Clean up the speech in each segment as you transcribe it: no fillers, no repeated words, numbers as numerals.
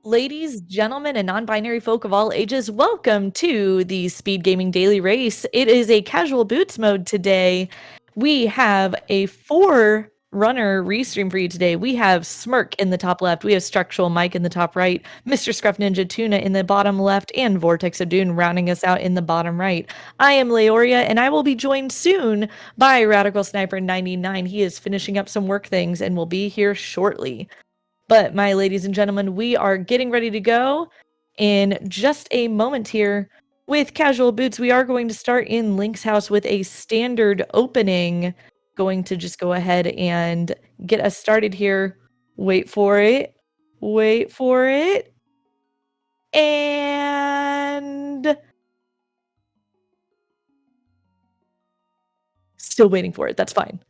Ladies, gentlemen, and non-binary folk of all ages, welcome to the Speed Gaming Daily Race. It is a casual boots mode today. We have a four-runner restream for you today. We have Smirk in the top left, we have Structural Mike in the top right, Mr. Scruff Ninja Tuna in the bottom left, and Vortex of Dune rounding us out in the bottom right. I am Leoria, and I will be joined soon by Radical Sniper 99. He is finishing up some work things and will be here shortly. But my ladies and gentlemen, we are getting ready to go in just a moment here with Casual Boots. We are going to start in Link's house with a standard opening. Going to just go ahead and get us started here. Wait for it. Wait for it. And still waiting for it. That's fine.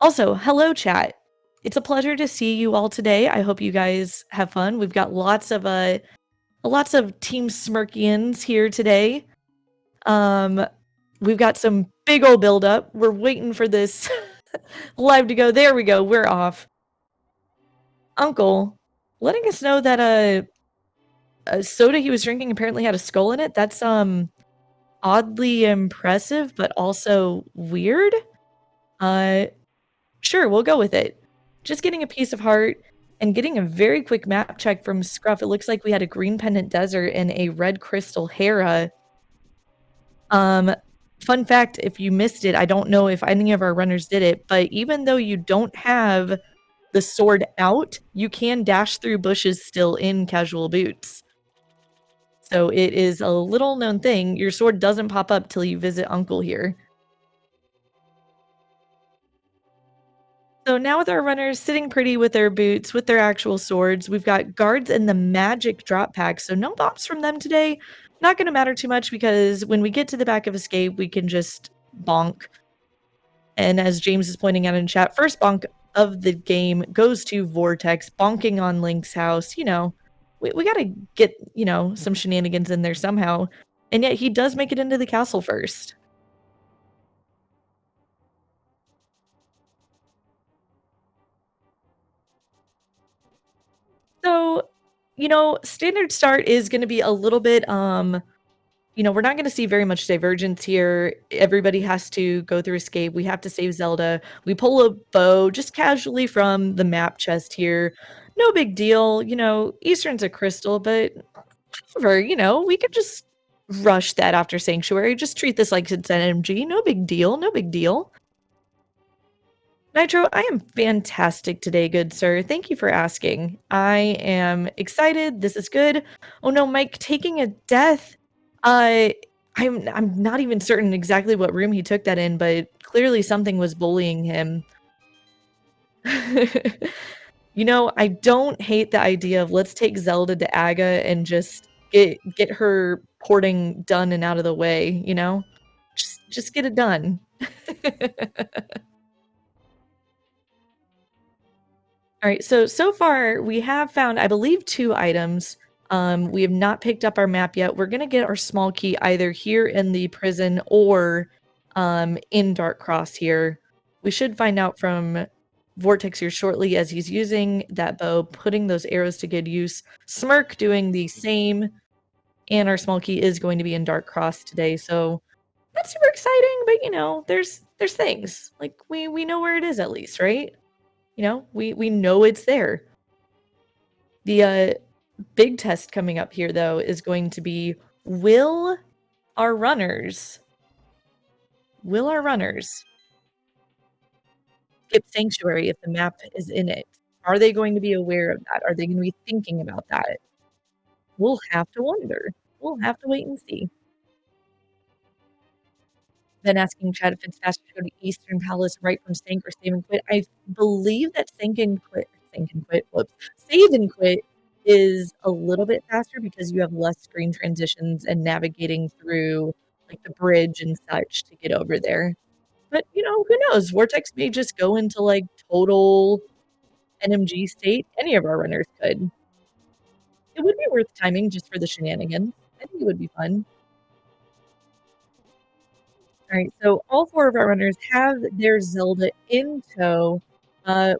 Also, hello chat. It's a pleasure to see you all today. I hope you guys have fun. We've got lots of Team Smirkians here today. We've got some big old buildup. We're waiting for this live to go. There we go. We're off. Uncle, letting us know that a soda he was drinking apparently had a skull in it. That's oddly impressive, but also weird. Sure, we'll go with it. Just getting a piece of heart and getting a very quick map check from Scruff. It looks like we had a green pendant desert and a red crystal Hera. Fun fact, if you missed it, I don't know if any of our runners did it, but even though you don't have the sword out, you can dash through bushes still in casual boots. So it is a little known thing. Your sword doesn't pop up till you visit Uncle here. So now with our runners sitting pretty with their boots, with their actual swords, we've got guards in the magic drop pack. So no bombs from them today. Not going to matter too much because when we get to the back of escape, we can just bonk. And as James is pointing out in chat, first bonk of the game goes to Vortex, bonking on Link's house. You know, we got to get, some shenanigans in there somehow. And yet he does make it into the castle first. So, standard start is going to be a little bit, we're not going to see very much divergence here. Everybody has to go through escape. We have to save Zelda. We pull a bow just casually from the map chest here. No big deal. Eastern's a crystal, but whatever, we could just rush that after Sanctuary. Just treat this like it's an MG. No big deal. No big deal. Nitro, I am fantastic today, good sir. Thank you for asking. I am excited. This is good. Oh no, Mike taking a death. I'm not even certain exactly what room he took that in, but clearly something was bullying him. I don't hate the idea of let's take Zelda to Aga and just get her porting done and out of the way, Just get it done. All right, so far we have found, I believe, 2 items. We have not picked up our map yet. We're gonna get our small key either here in the prison or in Dark Cross here. We should find out from Vortex here shortly as he's using that bow, putting those arrows to good use. Smirk doing the same, and our small key is going to be in Dark Cross today. So not super exciting, but there's things like we know where it is at least, right? We know it's there. The big test coming up here, though, is going to be will our runners skip Sanctuary if the map is in it? Are they going to be aware of that? Are they going to be thinking about that? We'll have to wonder. We'll have to wait and see. Then asking Chad if it's faster to go to Eastern Palace right from Sank or Save and Quit. I believe that Save and Quit is a little bit faster because you have less screen transitions and navigating through like the bridge and such to get over there. But who knows? Vortex may just go into like total NMG state. Any of our runners could. It would be worth timing just for the shenanigans. I think it would be fun. All right, so all 4 of our runners have their Zelda in tow.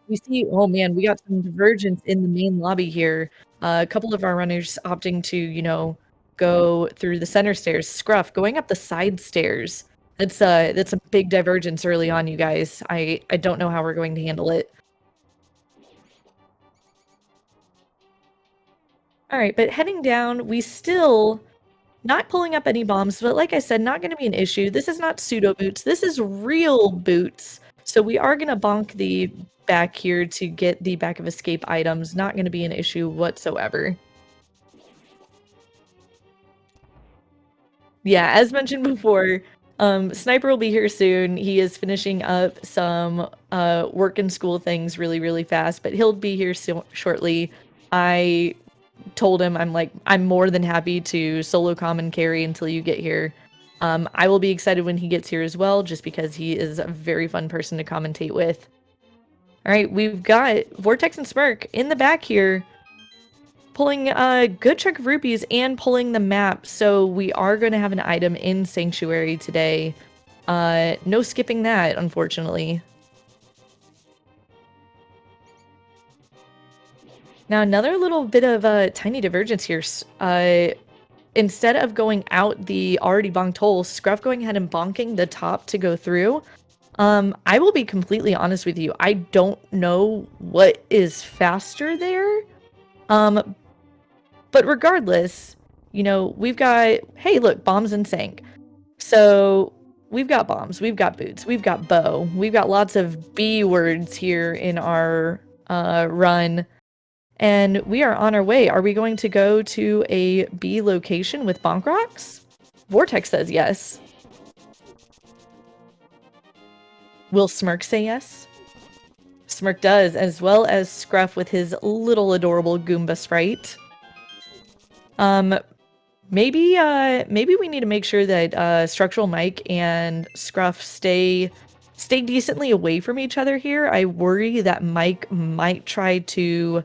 We see, oh man, we got some divergence in the main lobby here. A couple of our runners opting to, go through the center stairs. Scruff going up the side stairs. That's a big divergence early on, you guys. I don't know how we're going to handle it. All right, but heading down, we still not pulling up any bombs, but like I said, not going to be an issue. This is not pseudo boots. This is real boots. So we are going to bonk the back here to get the back of escape items. Not going to be an issue whatsoever. Yeah, as mentioned before, Sniper will be here soon. He is finishing up some work and school things really, really fast, but he'll be here shortly. I told him I'm more than happy to solo common carry until you get here. I will be excited when he gets here as well, just because he is a very fun person to commentate with. All right, we've got Vortex and Smirk in the back here, pulling a good chunk of rupees and pulling the map. So we are going to have an item in Sanctuary today. No skipping that, unfortunately. Now, another little bit of a tiny divergence here. Instead of going out the already bonked hole, Scruff going ahead and bonking the top to go through. I will be completely honest with you. I don't know what is faster there. But regardless, we've got, hey, look, bombs and sank. So we've got bombs, we've got boots, we've got bow, we've got lots of B words here in our run. And we are on our way. Are we going to go to a B location with bonk rocks? Vortex says yes. Will Smirk say yes? Smirk does, as well as Scruff with his little adorable Goomba sprite. Maybe we need to make sure that Structural Mike and Scruff stay decently away from each other here. I worry that Mike might try to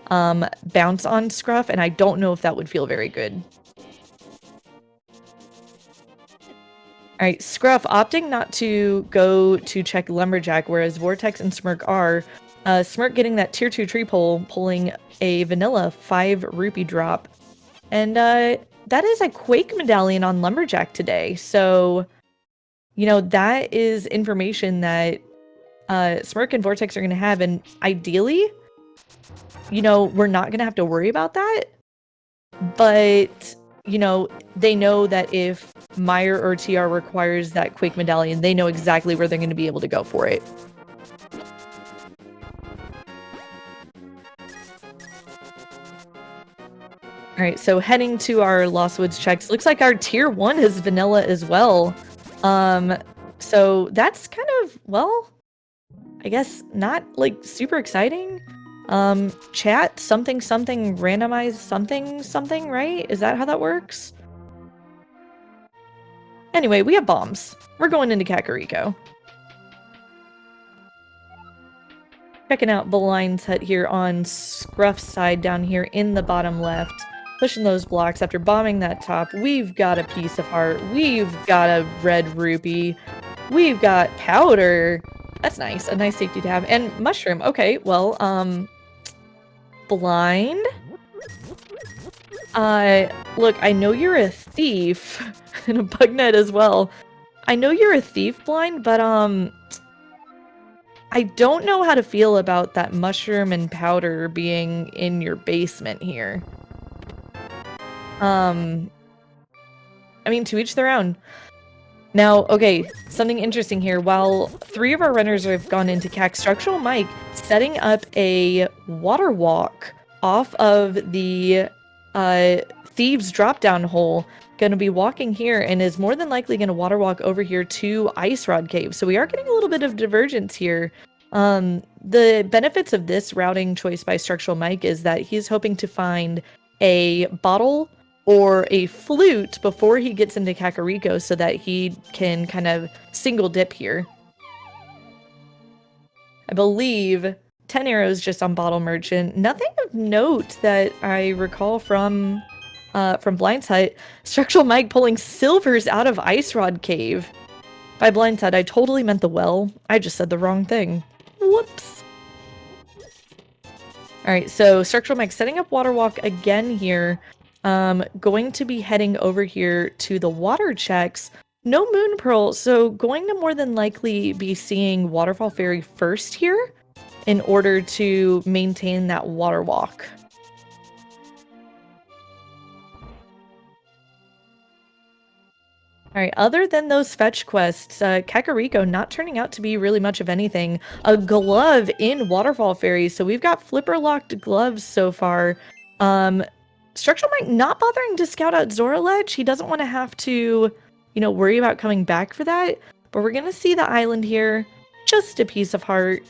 bounce on Scruff, and I don't know if that would feel very good. All right, Scruff opting not to go to check Lumberjack, whereas Vortex and Smirk are. Smirk getting that tier 2 tree pole, pulling a vanilla 5 rupee drop. And that is a Quake medallion on Lumberjack today. So, that is information that Smirk and Vortex are going to have. And ideally, we're not going to have to worry about that. But, they know that if Meyer or TR requires that Quake medallion, they know exactly where they're going to be able to go for it. All right, so heading to our Lost Woods checks. Looks like our tier 1 is vanilla as well. So that's kind of, well, I guess not like super exciting. Chat something randomize something, right? Is that how that works? Anyway, we have bombs. We're going into Kakariko. Checking out Blind's hut here on Scruff's side down here in the bottom left. Pushing those blocks after bombing that top. We've got a piece of heart. We've got a red rupee. We've got powder. That's nice. A nice safety to have. And mushroom. Okay, well, Blind? Look, I know you're a thief. And a bug net as well. I know you're a thief, Blind, but, I don't know how to feel about that mushroom and powder being in your basement here. I mean, to each their own. Now, okay, something interesting here. While 3 of our runners have gone into CAC, Structural Mike setting up a water walk off of the Thieves drop-down hole. Going to be walking here and is more than likely going to water walk over here to Ice Rod Cave. So we are getting a little bit of divergence here. The benefits of this routing choice by Structural Mike is that he's hoping to find a bottle or a flute before he gets into Kakariko so that he can kind of single dip here. I believe 10 arrows just on Bottle Merchant. Nothing of note that I recall from Blind's Hut. Structural Mike pulling silvers out of Ice Rod Cave. By Blind's Hut, I totally meant the well. I just said the wrong thing. Whoops. All right, so Structural Mike setting up Water Walk again here. Going to be heading over here to the water checks. No Moon Pearl, so going to more than likely be seeing Waterfall Fairy first here in order to maintain that Water Walk. All right, other than those fetch quests, Kakariko not turning out to be really much of anything. A glove in Waterfall Fairy, so we've got flipper-locked gloves so far. Structural Mike not bothering to scout out Zora Ledge. He doesn't want to have to, worry about coming back for that. But we're going to see the island here. Just a piece of heart.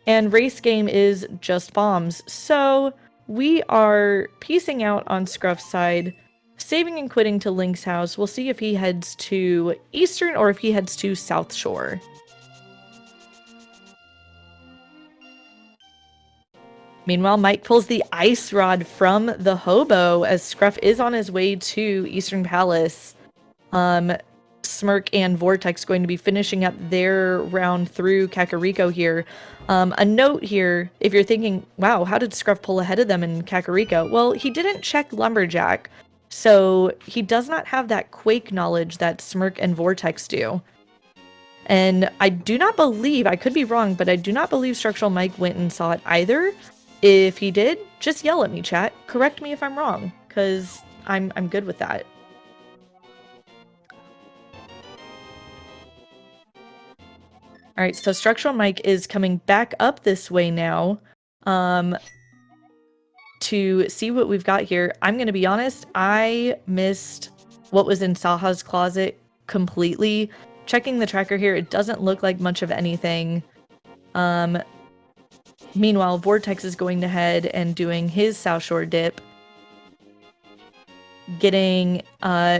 And race game is just bombs. So we are piecing out on Scruff's side, saving and quitting to Link's house. We'll see if he heads to Eastern or if he heads to South Shore. Meanwhile, Mike pulls the ice rod from the hobo as Scruff is on his way to Eastern Palace. Smirk and Vortex going to be finishing up their round through Kakariko here. A note here, if you're thinking, wow, how did Scruff pull ahead of them in Kakariko? Well, he didn't check Lumberjack, so he does not have that Quake knowledge that Smirk and Vortex do. And I do not believe, I could be wrong, but I do not believe Structural Mike went and saw it either. If he did, just yell at me, chat. Correct me if I'm wrong, because I'm good with that. All right, so Structural Mike is coming back up this way now to see what we've got here. I'm going to be honest, I missed what was in Saha's closet completely. Checking the tracker here, it doesn't look like much of anything. Meanwhile, Vortex is going to head and doing his South Shore dip. Getting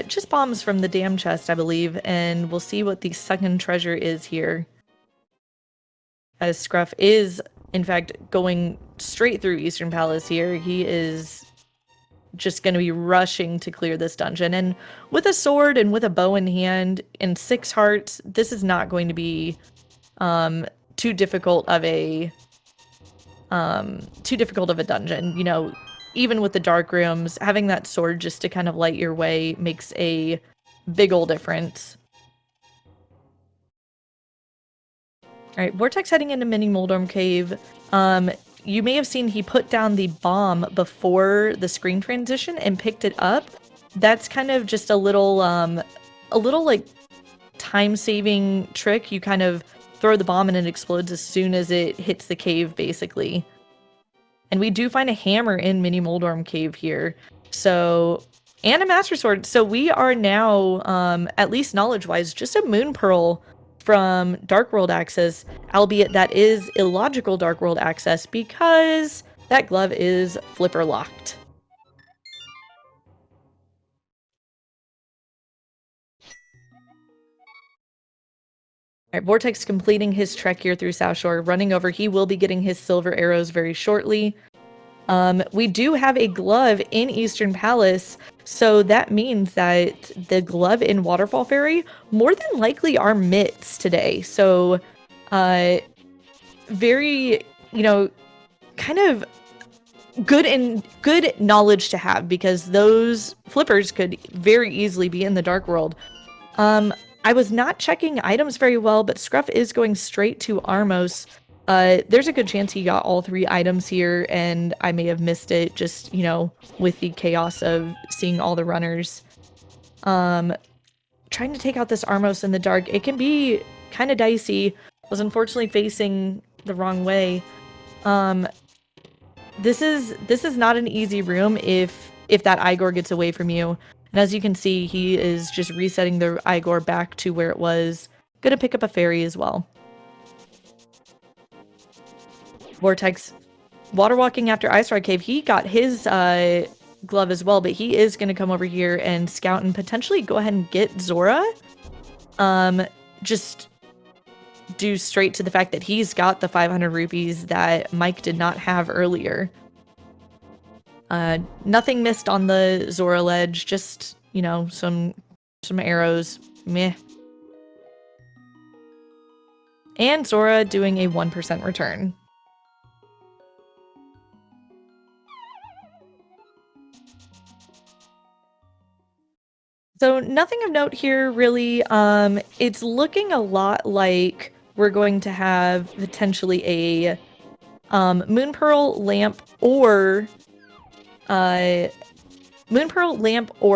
just bombs from the dam chest, I believe, and we'll see what the second treasure is here. As Scruff is, in fact, going straight through Eastern Palace here. He is just going to be rushing to clear this dungeon. And with a sword and with a bow in hand and 6 hearts, this is not going to be too difficult of a dungeon. You know, even with the dark rooms, having that sword just to kind of light your way makes a big ol' difference. All right, Vortex heading into Mini Moldorm Cave. You may have seen he put down the bomb before the screen transition and picked it up. That's kind of just a little like time-saving trick. You kind of throw the bomb and it explodes as soon as it hits the cave, basically. And we do find a hammer in Mini Moldorm Cave here. So, and a Master Sword. So we are now, at least knowledge-wise, just a Moon Pearl from Dark World access, albeit that is illogical Dark World access because that glove is flipper locked. All right, Vortex completing his trek here through South Shore, running over. He will be getting his silver arrows very shortly. We do have a glove in Eastern Palace, so that means that the glove in Waterfall Fairy more than likely are mitts today. So, very, kind of good knowledge to have because those flippers could very easily be in the Dark World. I was not checking items very well, but Scruff is going straight to Armos. There's a good chance he got all 3 items here, and I may have missed it just, with the chaos of seeing all the runners. Trying to take out this Armos in the dark, it can be kind of dicey. Was unfortunately facing the wrong way. This is not an easy room if that Igor gets away from you. And as you can see, he is just resetting the Igor back to where it was. Gonna pick up a fairy as well. Vortex water walking after Ice Rod Cave. He got his glove as well, but he is going to come over here and scout and potentially go ahead and get Zora. Just due straight to the fact that he's got the 500 rupees that Mike did not have earlier. Nothing missed on the Zora ledge, just, some arrows. Meh. And Zora doing a 1% return. So nothing of note here, really. It's looking a lot like we're going to have potentially a Moon Pearl lamp or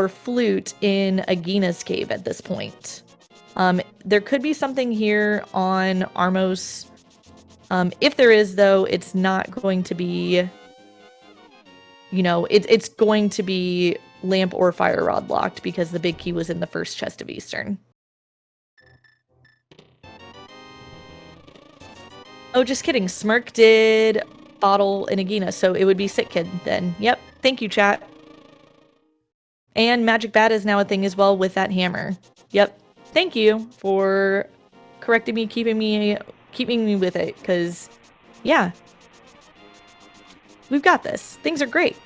flute in Agina's cave at this point. There could be something here on Armos. If there is, though, it's not going to be, it's going to be lamp or fire rod locked because the big key was in the first chest of Eastern. Oh, just kidding. Smirk did bottle in Agina, so it would be Sick Kid then. Yep. Thank you, chat. And Magic Bat is now a thing as well with that hammer. Yep. Thank you for correcting me, keeping me with it, because, yeah. We've got this. Things are great.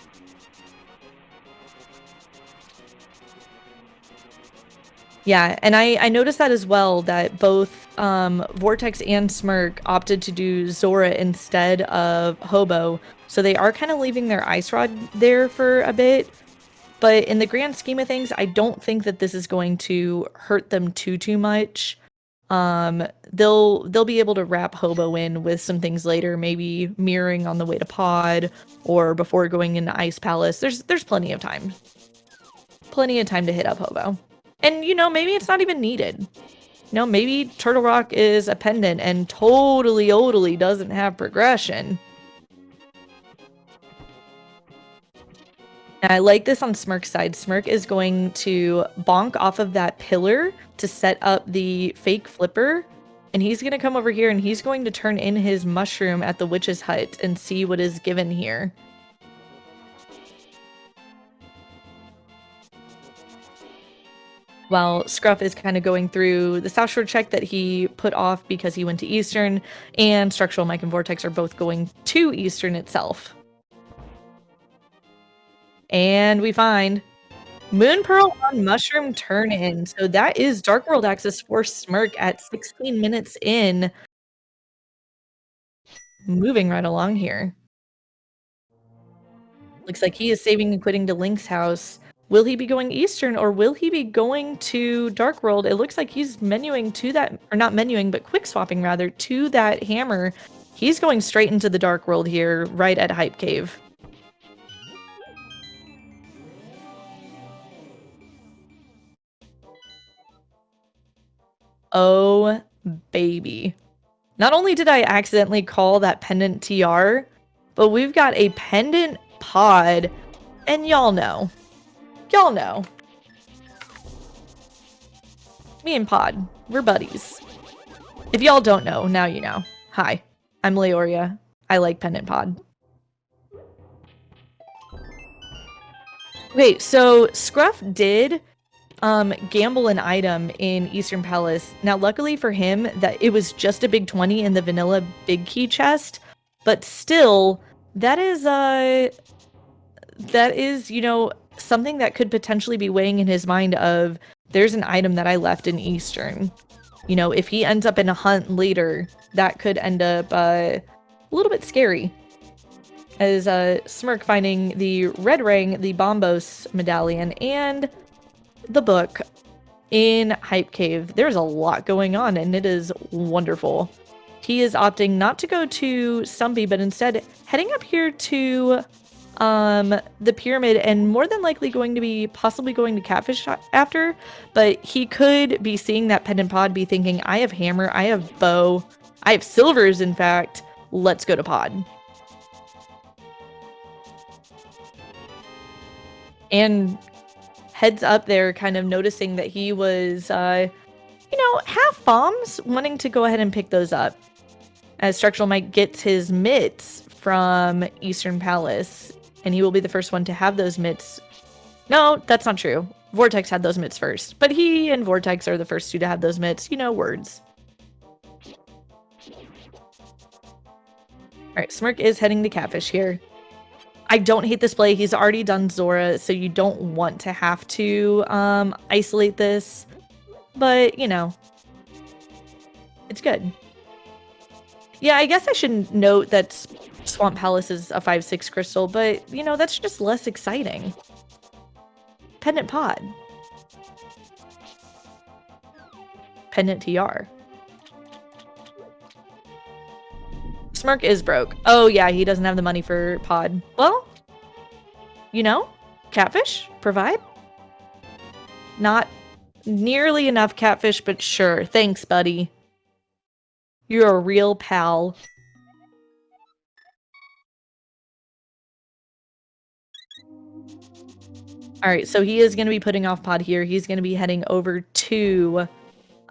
Yeah, and I noticed that as well, that both Vortex and Smirk opted to do Zora instead of Hobo, so they are kind of leaving their Ice Rod there for a bit. But in the grand scheme of things, I don't think that this is going to hurt them too much. They'll be able to wrap Hobo in with some things later, maybe mirroring on the way to Pod or before going into Ice Palace. There's plenty of time. Plenty of time to hit up Hobo. And, maybe it's not even needed. Maybe Turtle Rock is a pendant and totally doesn't have progression. I like this on Smirk's side. Smirk is going to bonk off of that pillar to set up the fake flipper. And he's going to come over here and he's going to turn in his mushroom at the witch's hut and see what is given here. While Scruff is kind of going through the South Shore check that he put off because he went to Eastern, and Structural Mike and Vortex are both going to Eastern itself. And we find Moon Pearl on Mushroom turn-in. So that is Dark World access for Smirk at 16 minutes in. Moving right along here. Looks like he is saving and quitting to Link's house. Will he be going Eastern or will he be going to Dark World? It looks like he's menuing to that, or not menuing, but quick swapping rather, to that hammer. He's going straight into the Dark World here, right at Hype Cave. Oh, baby. Not only did I accidentally call that pendant TR, but we've got a pendant pod, and y'all know. Y'all know. Me and Pod, we're buddies. If y'all don't know, now you know. Hi, I'm Leoria. I like Pendant Pod. Okay, so Scruff did gamble an item in Eastern Palace. Now, luckily for him, that it was just a big 20 in the vanilla big key chest, but still, that is, something that could potentially be weighing in his mind of, there's an item that I left in Eastern. If he ends up in a hunt later, that could end up a little bit scary. As Smirk finding the red ring, the Bombos medallion, and the book in Hype Cave. There's a lot going on, and it is wonderful. He is opting not to go to Stumpy, but instead heading up here to the pyramid, and more than likely possibly going to Catfish after, but he could be seeing that pendant pod, be thinking, I have hammer, I have bow, I have silvers, in fact, let's go to Pod. And heads up there, kind of noticing that he was, half bombs, wanting to go ahead and pick those up. As Structural Mike gets his mitts from Eastern Palace, and he will be the first one to have those mitts. No, that's not true. Vortex had those mitts first, but he and Vortex are the first two to have those mitts. Words. All right, Smirk is heading to Catfish here. I don't hate this play. He's already done Zora, so you don't want to have to isolate this. But, it's good. Yeah, I guess I should note that Swamp Palace is a 5/6 crystal, but, that's just less exciting. Pendant Pod. pendant TR. Smirk is broke. Oh yeah, he doesn't have the money for pod. Well, you know, catfish, provide. Not nearly enough catfish, but sure. Thanks, buddy. You're a real pal. All right, so he is going to be putting off pod here. He's going to be heading over to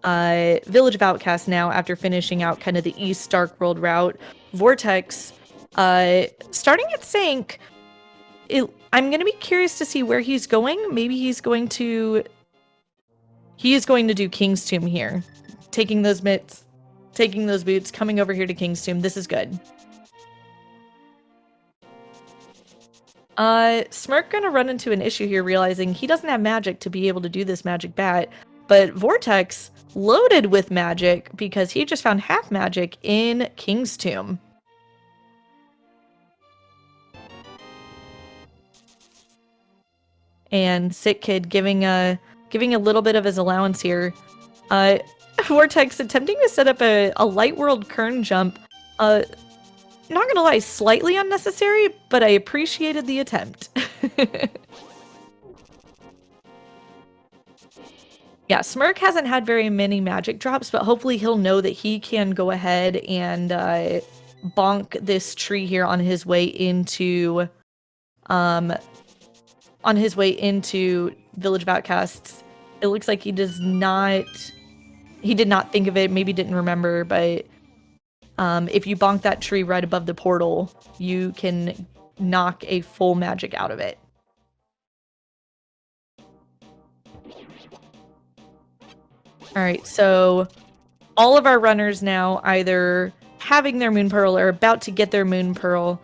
Village of Outcasts now after finishing out kind of the East Dark World route. Vortex, starting at Sync. I'm going to be curious to see where he's going. Maybe he is going to do King's Tomb here. Taking those mitts, taking those boots, coming over here to King's Tomb. This is good. Smirk gonna run into an issue here, realizing he doesn't have magic to be able to do this magic bat, but Vortex loaded with magic because he just found half magic in King's Tomb. And Sick Kid giving a little bit of his allowance here. Vortex attempting to set up a Light World Kern jump. Not gonna lie, slightly unnecessary, but I appreciated the attempt. Yeah, Smirk hasn't had very many magic drops, but hopefully he'll know that he can go ahead and bonk this tree here on his way into Village of Outcasts. It looks like he did not think of it, maybe didn't remember, but if you bonk that tree right above the portal, you can knock a full magic out of it. All right, so all of our runners now either having their Moon Pearl or about to get their Moon Pearl.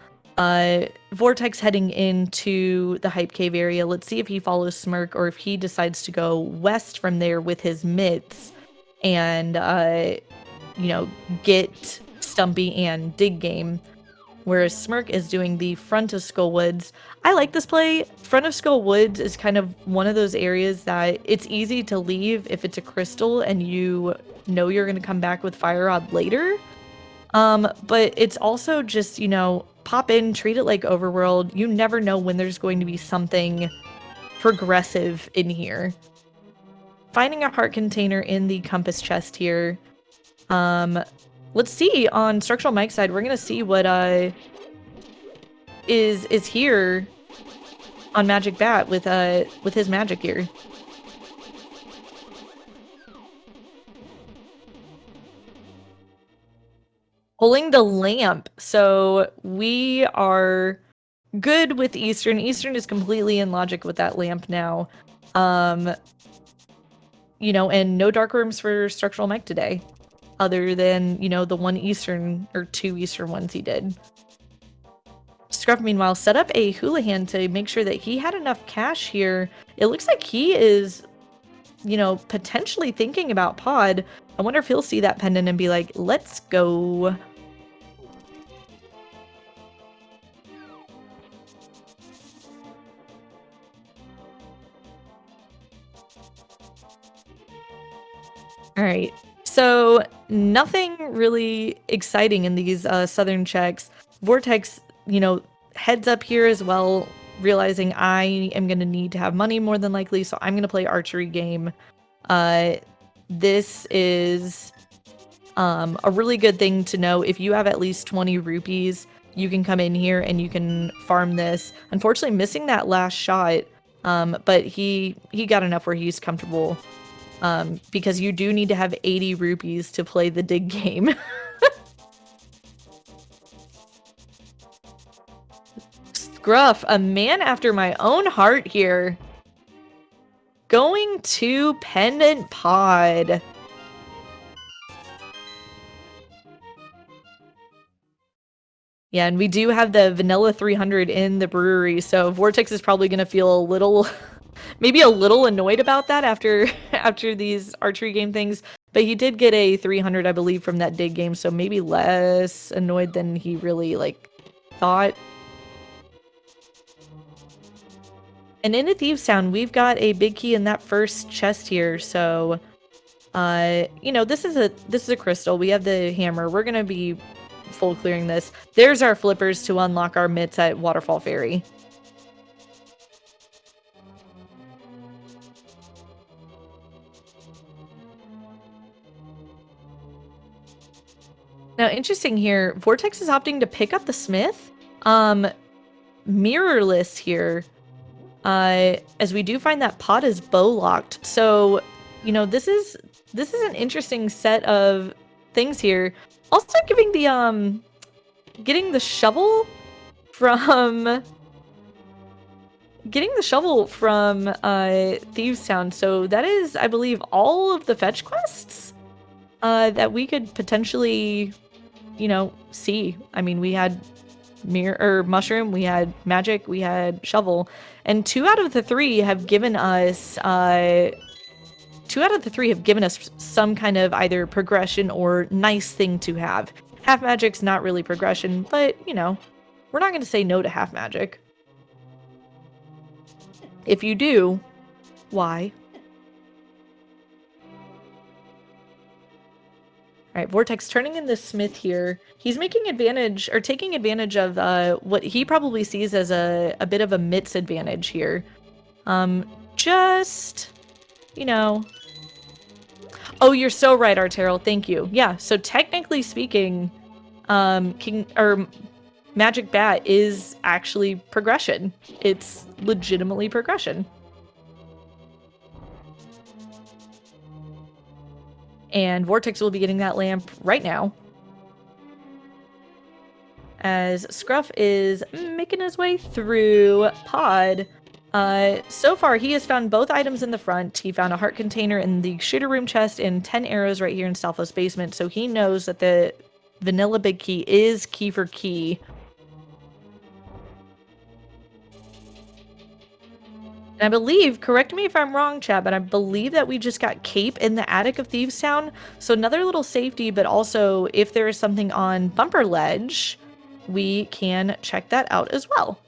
Vortex heading into the Hype Cave area. Let's see if he follows Smirk or if he decides to go west from there with his mitts and, get Stumpy and Dig Game. Whereas Smirk is doing the front of Skull Woods. I like this play. Front of Skull Woods is kind of one of those areas that it's easy to leave if it's a crystal and you know you're going to come back with Fire Rod later. But it's also just, pop in, treat it like Overworld. You never know when there's going to be something progressive in here. Finding a heart container in the compass chest here. Let's see on Structural Mike's side. We're gonna see what is here on Magic Bat with his magic here. Pulling the lamp. So we are good with Eastern. Eastern is completely in logic with that lamp now. And no dark rooms for Structural Mike today. Other than, the one Eastern or two Eastern ones he did. Scruff, meanwhile, set up a Houlihan to make sure that he had enough cash here. It looks like he is, potentially thinking about pod. I wonder if he'll see that pendant and be like, let's go. All right. So nothing really exciting in these southern checks. Vortex, heads up here as well, realizing I am going to need to have money more than likely, so I'm going to play archery game. This is a really good thing to know. If you have at least 20 rupees, you can come in here and you can farm this. Unfortunately, missing that last shot, but he got enough where he's comfortable. Because you do need to have 80 rupees to play the dig game. Scruff, a man after my own heart here. Going to Pendant Pod. Yeah, and we do have the Vanilla 300 in the brewery, so Vortex is probably going to feel a little... maybe a little annoyed about that after these archery game things, but he did get a 300, I believe, from that dig game, so maybe less annoyed than he really, thought. And in a Thieves Town, we've got a big key in that first chest here, so You know, this is a crystal. We have the hammer. We're gonna be full clearing this. There's our flippers to unlock our mitts at Waterfall Ferry. Now, interesting here, Vortex is opting to pick up the smith. Mirrorless here. As we do find that pot is bow locked. So, you know, this is an interesting set of things here. Also giving the getting the shovel from Thieves Town. So that is, I believe, all of the fetch quests that we could potentially, you know, see. I mean, we had mushroom, we had magic, we had shovel, and 2 out of the 3 have given us some kind of either progression or nice thing to have. Half magic's not really progression, but you know, we're not going to say no to half magic. If you do, why? All right, Vortex turning in the smith here. He's taking advantage of what he probably sees as a bit of a mitts advantage here. Just, you know. Oh, you're so right, Arteril. Thank you. Yeah, so technically speaking, Magic Bat is actually progression. It's legitimately progression. And Vortex will be getting that lamp right now. As Scruff is making his way through Pod. So far, he has found both items in the front. He found a heart container in the shooter room chest and 10 arrows right here in Stealthless Basement. So he knows that the vanilla big key is key for key. And I believe, correct me if I'm wrong, Chad, but I believe that we just got Cape in the attic of Thieves Town. So another little safety, but also if there is something on Bumper Ledge, we can check that out as well.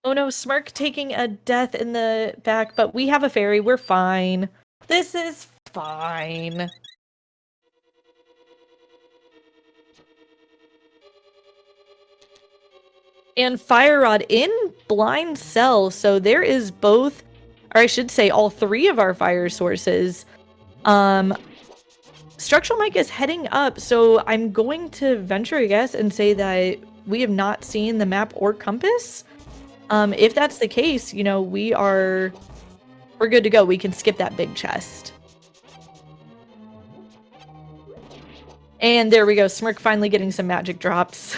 Oh no, Smirk taking a death in the back, but we have a fairy. We're fine. This is fine. And Fire Rod in Blind Cell, so there is both, or I should say all 3 of our fire sources. Structural Mike is heading up, so I'm going to venture a guess and say that we have not seen the map or compass. If that's the case, you know, we're good to go. We can skip that big chest. And there we go, Smirk finally getting some magic drops.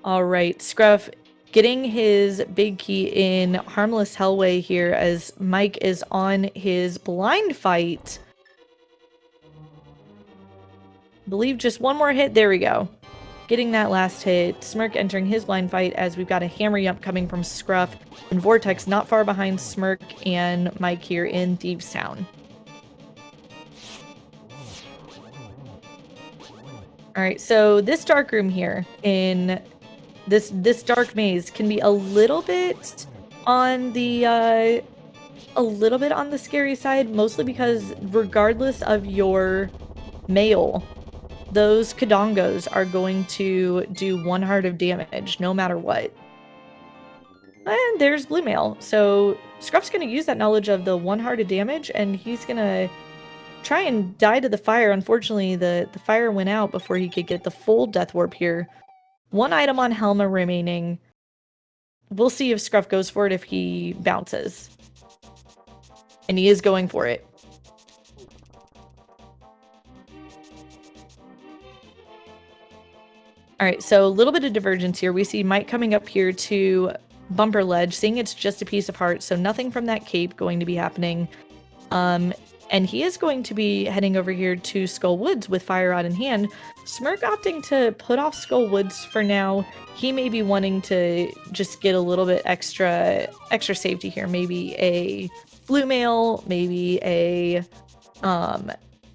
All right, Scruff getting his big key in Harmless Hellway here as Mike is on his blind fight. I believe just one more hit. There we go. Getting that last hit. Smirk entering his blind fight as we've got a hammer jump coming from Scruff and Vortex not far behind Smirk and Mike here in Thieves Town. All right, so this dark room here in this dark maze can be a little bit on the scary side, mostly because regardless of your mail, those Kadongos are going to do 1 heart of damage no matter what. And there's blue mail. So Scruff's going to use that knowledge of the 1 heart of damage, and he's going to try and die to the fire. Unfortunately, the fire went out before he could get the full death warp here. 1 item on Helma remaining. We'll see if Scruff goes for it if he bounces. And he is going for it. All right, so a little bit of divergence here. We see Mike coming up here to Bumper Ledge, seeing it's just a piece of heart, so nothing from that cape going to be happening. And he is going to be heading over here to Skull Woods with Fire Rod in hand. Smirk opting to put off Skull Woods for now. He may be wanting to just get a little bit extra safety here. Maybe a blue mail, maybe a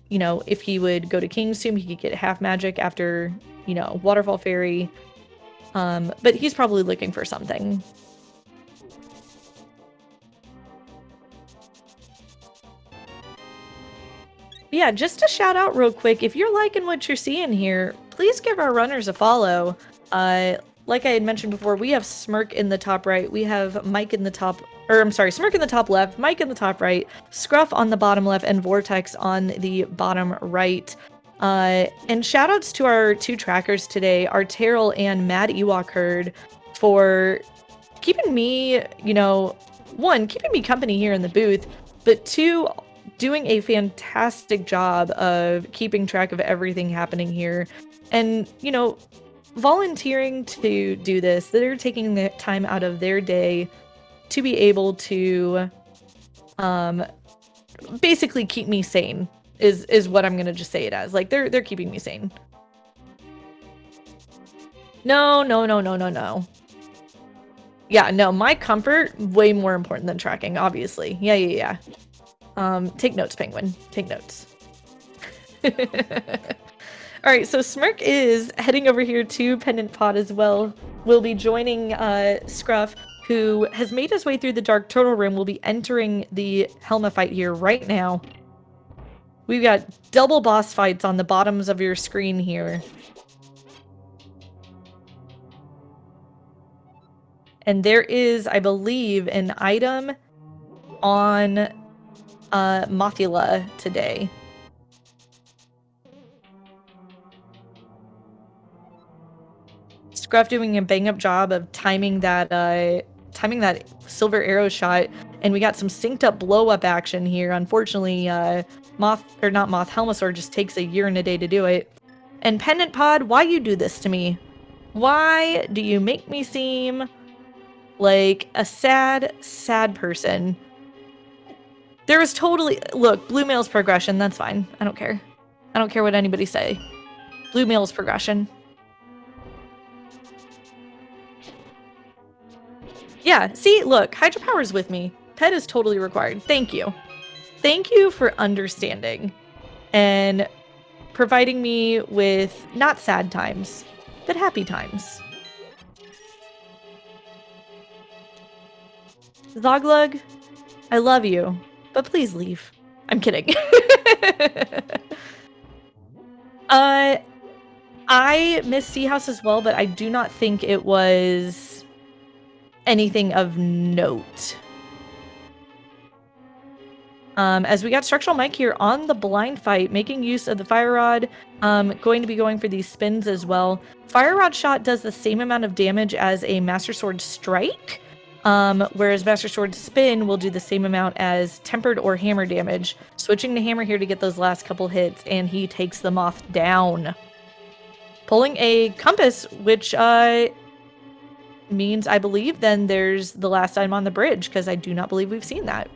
you know, if he would go to King's Tomb, he could get half magic after, you know, Waterfall Fairy. But he's probably looking for something. Yeah, just a shout out real quick. If you're liking what you're seeing here, please give our runners a follow. Like I had mentioned before, we have Smirk in the top right. We have Mike in the top, or I'm sorry, Smirk in the top left, Mike in the top right, Scruff on the bottom left, and Vortex on the bottom right. And shout outs to our 2 trackers today, Arteril and Mad Ewok Herd, for keeping me, you know, 1, keeping me company here in the booth, but 2, doing a fantastic job of keeping track of everything happening here. And, you know, volunteering to do this, they're taking the time out of their day to be able to basically keep me sane is what I'm gonna just say it as. Like, they're keeping me sane. No. Yeah, no, my comfort, way more important than tracking, obviously. Yeah. Take notes, Penguin. Take notes. All right, so Smirk is heading over here to Pendant Pod as well. We'll be joining Scruff, who has made his way through the Dark Turtle Room. We'll be entering the Helma fight here right now. We've got double boss fights on the bottoms of your screen here. And there is, I believe, an item on Mothula today. Scruff doing a bang-up job of timing that silver arrow shot, and we got some synced up blow-up action here. Unfortunately, Helmasaur just takes a year and a day to do it. And Pendant Pod, why you do this to me? Why do you make me seem like a sad person? There was totally... Look, Blue Mail's progression, that's fine. I don't care. I don't care what anybody say. Blue Mail's progression. Yeah, see, look, Hydropower's with me. Pet is totally required. Thank you. Thank you for understanding and providing me with not sad times, but happy times. Zoglug, I love you, but please leave. I'm kidding. I miss Sea House as well, but I do not think it was anything of note. As we got Structural Mike here on the blind fight, making use of the Fire Rod, going to be going for these spins as well. Fire Rod shot does the same amount of damage as a Master Sword strike, whereas Master Sword spin will do the same amount as tempered or hammer damage. Switching to hammer here to get those last couple hits, and he takes them off down. Pulling a compass, which means, I believe, then there's the last item on the bridge, because I do not believe we've seen that.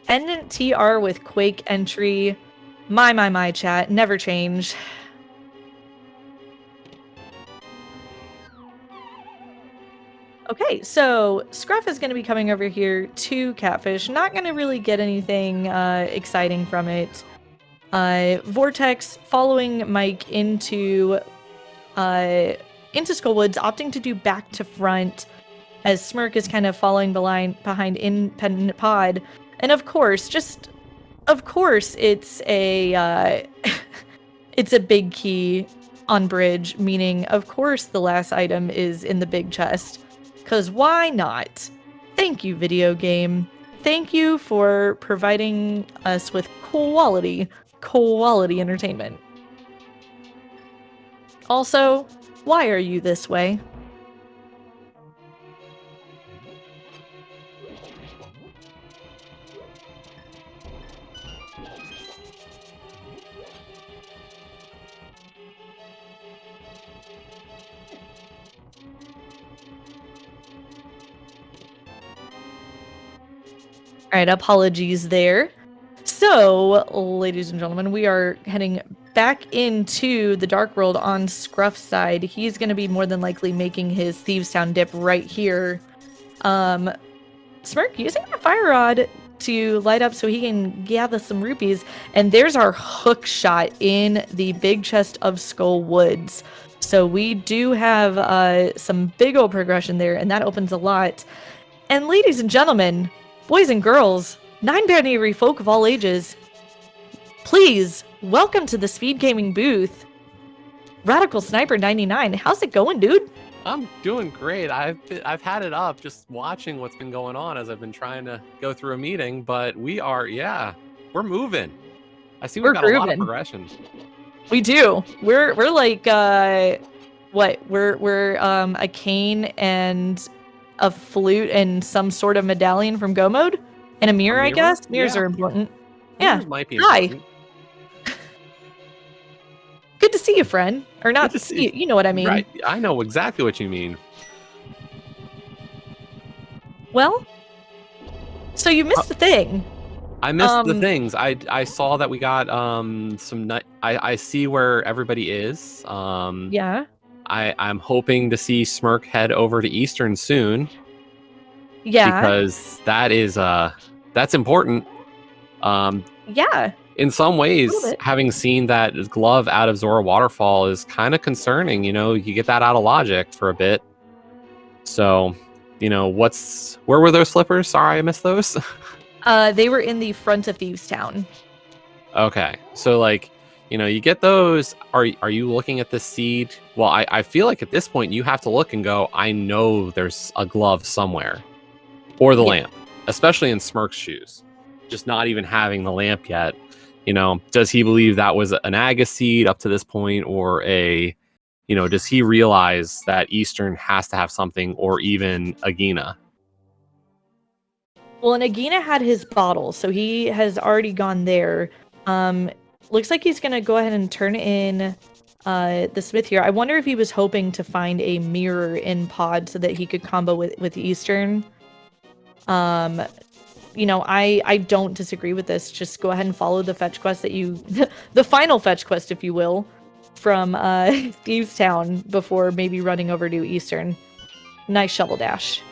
Pendant TR with Quake entry. My chat. Never change. Okay, so Scruff is going to be coming over here to Catfish. Not going to really get anything exciting from it. Vortex following Mike into Skullwoods, opting to do back to front as Smirk is kind of following behind in Pendant Pod. And of course, it's a it's a big key on bridge, meaning of course the last item is in the big chest. 'Cause why not? Thank you, video game. Thank you for providing us with quality entertainment. Also, why are you this way? All right, apologies there. So, ladies and gentlemen, we are heading back into the Dark World on Scruff's side. He's going to be more than likely making his Thieves Town dip right here. Smirk using that fire rod to light up so he can gather some rupees. And there's our hook shot in the big chest of Skull Woods. So we do have some big old progression there, and that opens a lot. And ladies and gentlemen, boys and girls, non-binary folk of all ages, please welcome to the Speed Gaming booth, Radical Sniper 99. How's it going, dude? I'm doing great. I've had it up just watching what's been going on as I've been trying to go through a meeting, but we're moving. I see we've got a lot of progression. We do. We're like what? We're a cane and a flute and some sort of medallion from Go Mode and a mirror, I guess. Mirrors are important. Mirrors might be important. Good to see you, friend. Or not to see you. You know what I mean. Right. I know exactly what you mean. Well, so you missed the thing. I missed the things. I saw that we got some I see where everybody is. Yeah. I'm hoping to see Smirk head over to Eastern soon. Yeah. Because that is that's important. Yeah. In some ways, having seen that glove out of Zora Waterfall is kind of concerning. You know, you get that out of logic for a bit. So, you know, where were those slippers? Sorry, I missed those. They were in the front of Thieves Town. Okay, so like, you know, you get those. Are you looking at the seed? Well, I feel like at this point you have to look and go, I know there's a glove somewhere, or the lamp, especially in Smirk's shoes. Just not even having the lamp yet. You know, does he believe that was an Aga seed up to this point, or does he realize that Eastern has to have something, or even Agina? Well, and Agina had his bottle, so he has already gone there. Looks like he's gonna go ahead and turn in the smith here. I wonder if he was hoping to find a mirror in pod so that he could combo with Eastern. You know, I don't disagree with this. Just go ahead and follow the fetch quest that the final fetch quest, if you will, from Thieves Town before maybe running over to Eastern. Nice shovel dash.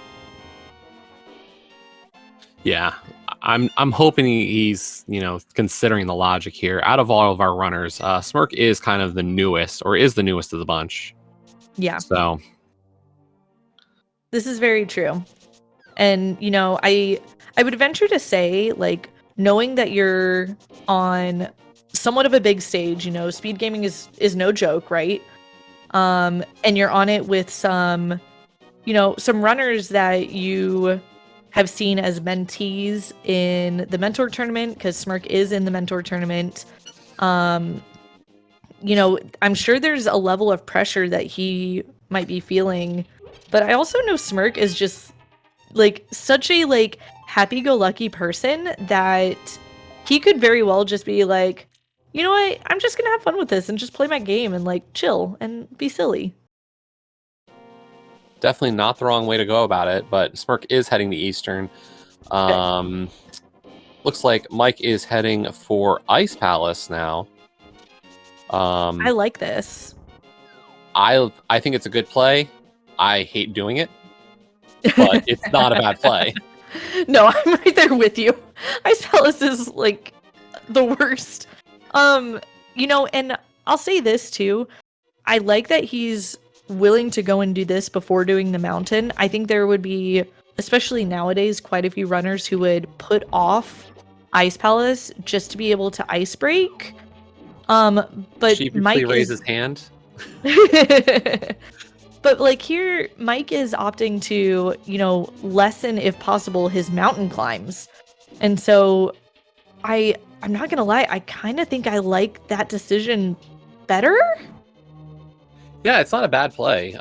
Yeah, I'm hoping he's, you know, considering the logic here. Out of all of our runners, Smirk is kind of the newest, or is the newest of the bunch. Yeah. So this is very true. And, you know, I would venture to say, like, knowing that you're on somewhat of a big stage, you know, speed gaming is no joke, right? And you're on it with some runners that you have seen as mentees in the mentor tournament, because Smirk is in the mentor tournament. You know, I'm sure there's a level of pressure that he might be feeling, but I also know Smirk is just like such a like happy-go-lucky person that he could very well just be like, you know what, I'm just gonna have fun with this and just play my game and like chill and be silly. Definitely not the wrong way to go about it, but Smirk is heading to Eastern. Looks like Mike is heading for Ice Palace now. I like this. I think it's a good play. I hate doing it, but it's not a bad play. No, I'm right there with you. Ice Palace is like the worst. You know, and I'll say this too. I like that he's willing to go and do this before doing the mountain. I think there would be, especially nowadays, quite a few runners who would put off Ice Palace just to be able to ice break. But Mike raise his hand. But like here, Mike is opting to, you know, lessen, if possible, his mountain climbs. And so I'm not gonna lie, I kind of think I like that decision better. Yeah, it's not a bad play.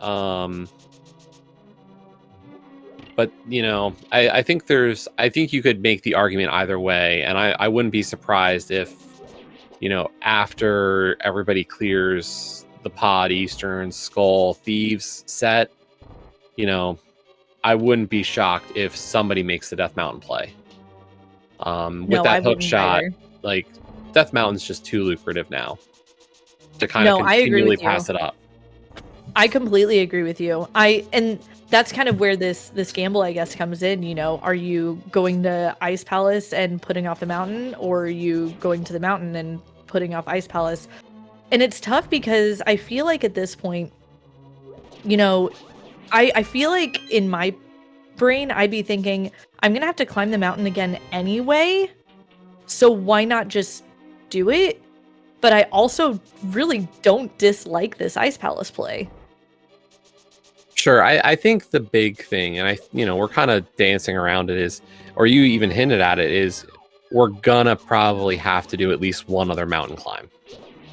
But you know, I think you could make the argument either way, and I wouldn't be surprised if, you know, after everybody clears the pod, Eastern, Skull, Thieves set, you know, I wouldn't be shocked if somebody makes the Death Mountain play. With that hook shot, like, Death Mountain's just too lucrative now to kind of continually pass it up. I completely agree with you. And that's kind of where this gamble, I guess, comes in. You know, are you going to Ice Palace and putting off the mountain, or are you going to the mountain and putting off Ice Palace? And it's tough because I feel like at this point, you know, I feel like in my brain, I'd be thinking, I'm gonna have to climb the mountain again anyway, so why not just do it? But I also really don't dislike this Ice Palace play. Sure, I think the big thing, and we're kind of dancing around it is, or you even hinted at it, is we're gonna probably have to do at least one other mountain climb.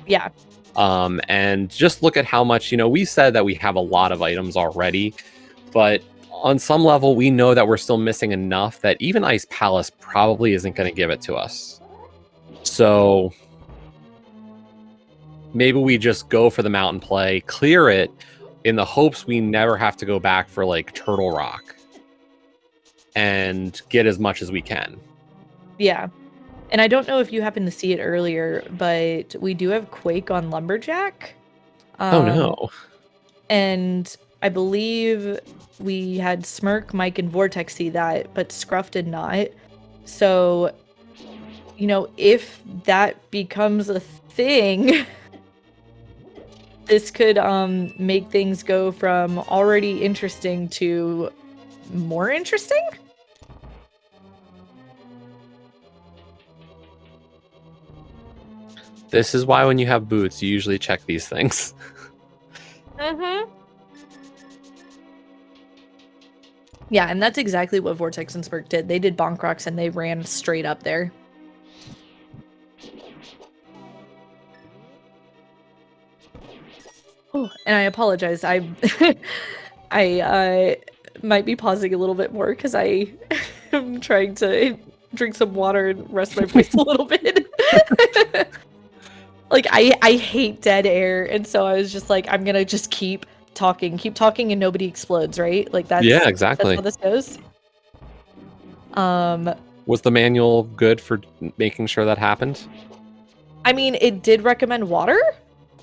Yeah. And just look at how much, we said that we have a lot of items already, but on some level, we know that we're still missing enough that even Ice Palace probably isn't going to give it to us. So maybe we just go for the mountain play, clear it, in the hopes we never have to go back for like Turtle Rock and get as much as we can. Yeah. And I don't know if you happened to see it earlier, but we do have Quake on Lumberjack. Oh no. And I believe we had Smirk, Mike, and Vortex see that, but Scruff did not. So, if that becomes a thing, this could make things go from already interesting to more interesting. This is why when you have boots, you usually check these things. Mm-hmm. Yeah, and that's exactly what Vortex and Smirk did. They did bonk rocks and they ran straight up there. Oh, and I apologize. I might be pausing a little bit more because I am trying to drink some water and rest my voice a little bit. Like I hate dead air, and so I was just like, I'm gonna just keep talking, and nobody explodes, right? Like that's exactly. That's how this goes. Was the manual good for making sure that happened? I mean, it did recommend water.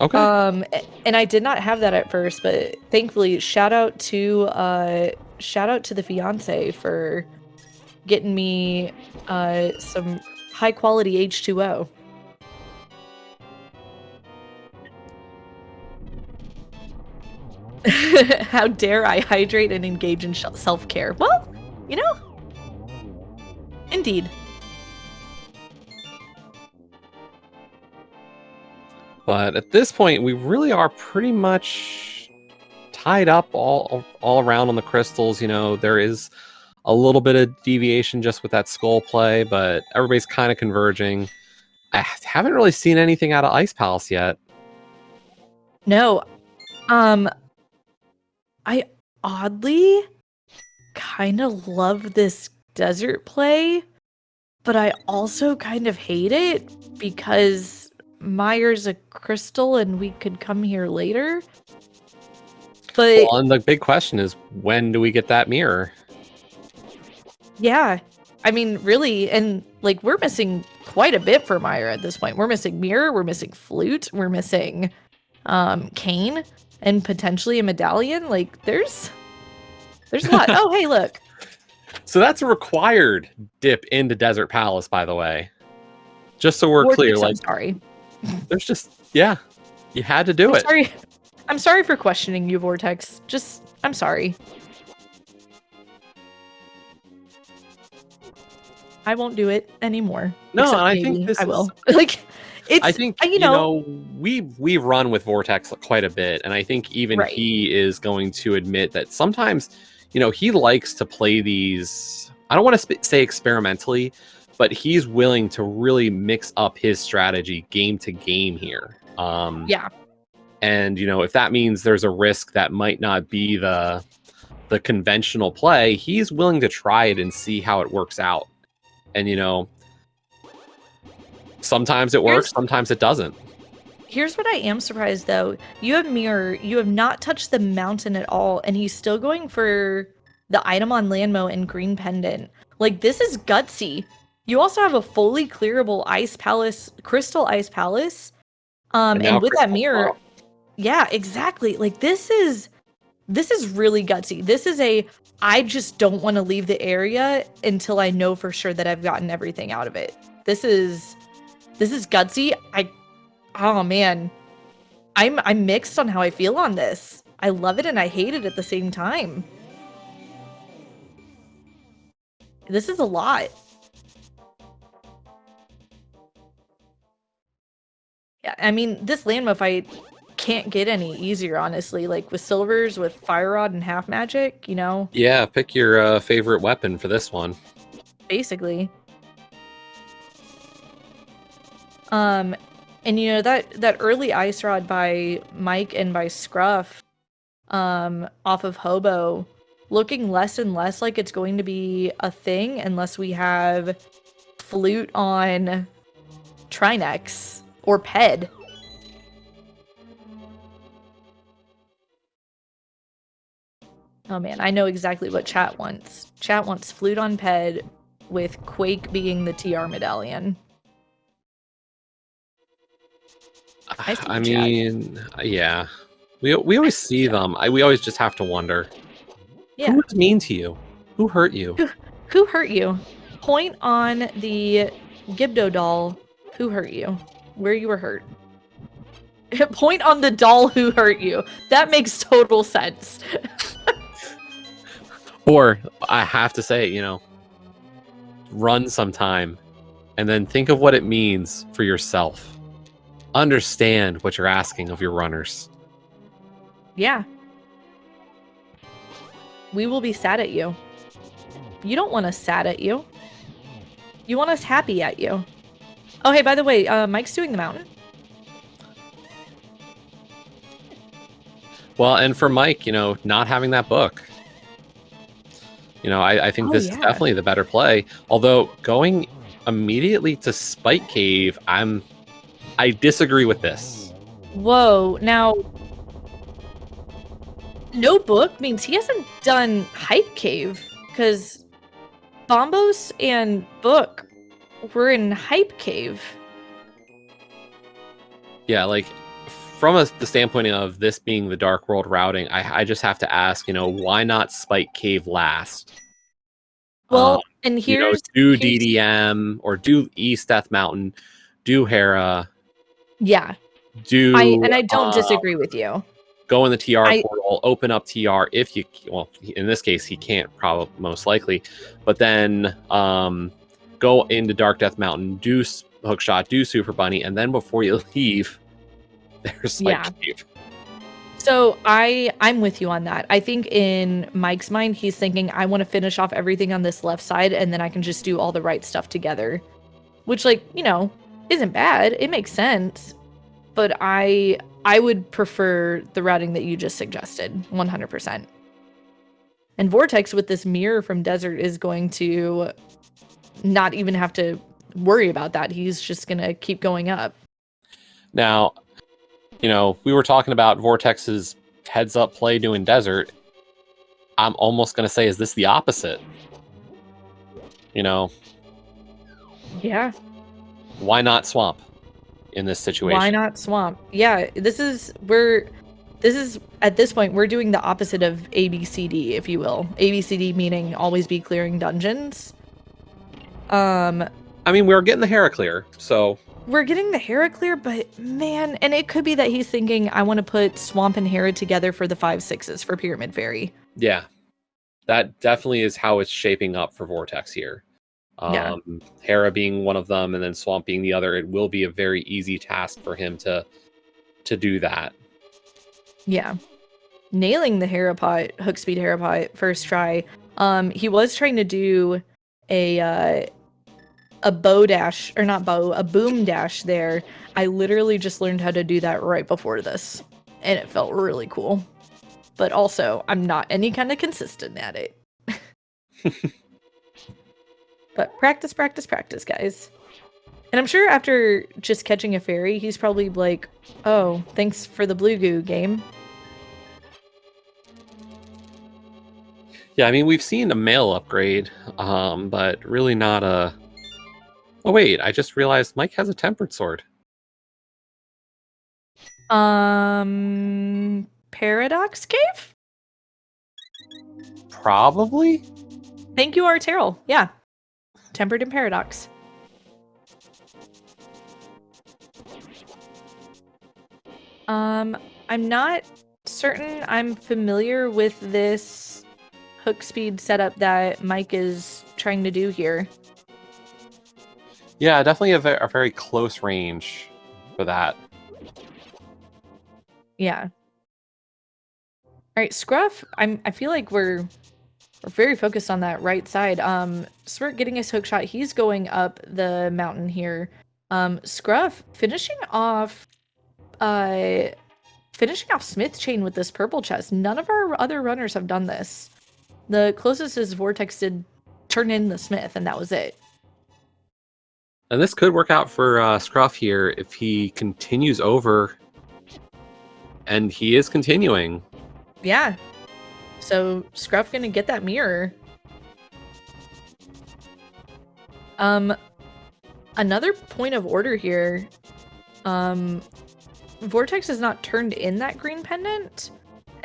Okay. And I did not have that at first, but thankfully, shout out to the fiance for getting me some high quality H2O. How dare I hydrate and engage in self-care? Well, indeed. But at this point, we really are pretty much tied up all around on the crystals. There is a little bit of deviation just with that skull play, but everybody's kind of converging. I haven't really seen anything out of Ice Palace yet. No. I oddly kind of love this desert play, but I also kind of hate it because Myers a crystal and we could come here later. But and the big question is, when do we get that mirror? Yeah. I mean, really, and like we're missing quite a bit for Myra at this point. We're missing mirror, we're missing flute, we're missing cane, and potentially a medallion. Like there's a lot. Oh, hey, look. So that's a required dip into Desert Palace, by the way. Just so we're clear, like, I'm sorry. There's just, you had to do it. Sorry. I'm sorry for questioning you, Vortex. I'm sorry. I won't do it anymore. No, and I think I will. Like, it's. I think we run with Vortex quite a bit, and I think even he is going to admit that sometimes, he likes to play these. I don't want to say experimentally, but he's willing to really mix up his strategy game to game here. Yeah. And if that means there's a risk that might not be the conventional play, he's willing to try it and see how it works out. And sometimes it works, sometimes it doesn't. Here's what I am surprised though. You have mirror, you have not touched the mountain at all, and he's still going for the item on Landmo and green pendant. Like, this is gutsy. You also have a fully clearable ice palace, crystal ice palace. And with that mirror, Yeah, exactly. Like this is really gutsy. This is I just don't want to leave the area until I know for sure that I've gotten everything out of it. This is gutsy. Oh man. I'm mixed on how I feel on this. I love it and I hate it at the same time. This is a lot. Yeah, I mean, this Landma fight can't get any easier, honestly. Like with silvers, with Fire Rod and Half Magic, you know? Yeah, pick your favorite weapon for this one. Basically. And you know, that early Ice Rod by Mike and by Scruff, off of Hobo, looking less and less like it's going to be a thing unless we have Flute on Trinex or Ped. Oh man, I know exactly what chat wants. Chat wants Flute on Ped with Quake being the TR medallion. I mean, yeah. We always see them. We always just have to wonder. Yeah. Who was mean to you? Who hurt you? Who hurt you? Point on the Gibdo doll who hurt you. Where you were hurt. Point on the doll who hurt you. That makes total sense. Or, I have to say, you know, run sometime and then think of what it means for yourself. Understand what you're asking of your runners. Yeah. We will be sad at you. You don't want us sad at you. You want us happy at you. Oh, hey, by the way, Mike's doing the mountain. Well, and for Mike, you know, not having that book. You know, I think this is definitely the better play. Although going immediately to Spike Cave, I disagree with this. Whoa, now no book means he hasn't done Hype Cave, because Bombos and Book were in Hype Cave. Yeah, like from the standpoint of this being the Dark World routing, I just have to ask, you know, why not Spike Cave last? Well, and you know, do DDM or do East Death Mountain, do Hera. Yeah. Do I don't disagree with you. Go in the TR portal, open up TR if you, well, in this case, he can't, probably, most likely, but then go into Dark Death Mountain, do Hookshot, do Super Bunny, and then before you leave, there's Spike Cave. So I'm with you on that. I think in Mike's mind, he's thinking, I want to finish off everything on this left side, and then I can just do all the right stuff together. Which, like, you know, isn't bad. It makes sense. But I would prefer the routing that you just suggested, 100%. And Vortex with this mirror from Desert is going to not even have to worry about that. He's just going to keep going up. Now, you know, we were talking about Vortex's heads-up play doing Desert. I'm almost going to say, is this the opposite? You know? Yeah. Why not Swamp in this situation? Why not Swamp? Yeah, this is, at this point, we're doing the opposite of ABCD, if you will. ABCD meaning always be clearing dungeons. I mean, we're getting the Hera clear, so... We're getting the Hera clear, but man, and it could be that he's thinking, I want to put Swamp and Hera together for the 5/6s for Pyramid Fairy. Yeah, that definitely is how it's shaping up for Vortex here. Hera being one of them, and then Swamp being the other. It will be a very easy task for him to do that. Yeah. Nailing the Hera pot, hook speed Hera pot, first try. He was trying to do a bow dash, or not bow, a boom dash there. I literally just learned how to do that right before this, and it felt really cool. But also, I'm not any kind of consistent at it. But practice, practice, practice, guys. And I'm sure after just catching a fairy, he's probably like, oh, thanks for the blue goo game. Yeah, I mean, we've seen a male upgrade, but really not a... Oh, wait, I just realized Mike has a tempered sword. Paradox Cave? Probably. Thank you, Arterral. Yeah. Tempered in Paradox. I'm not certain I'm familiar with this hook speed setup that Mike is trying to do here. Yeah, definitely a very close range for that. Yeah. All right, Scruff. I feel like we're very focused on that right side. Swirt getting his hook shot. He's going up the mountain here. Scruff finishing off Smith Chain with this purple chest. None of our other runners have done this. The closest is Vortex did turn in the Smith, and that was it. And this could work out for Scruff here if he continues over. And he is continuing. Yeah. So Scruff gonna get that mirror. Another point of order here. Vortex has not turned in that green pendant,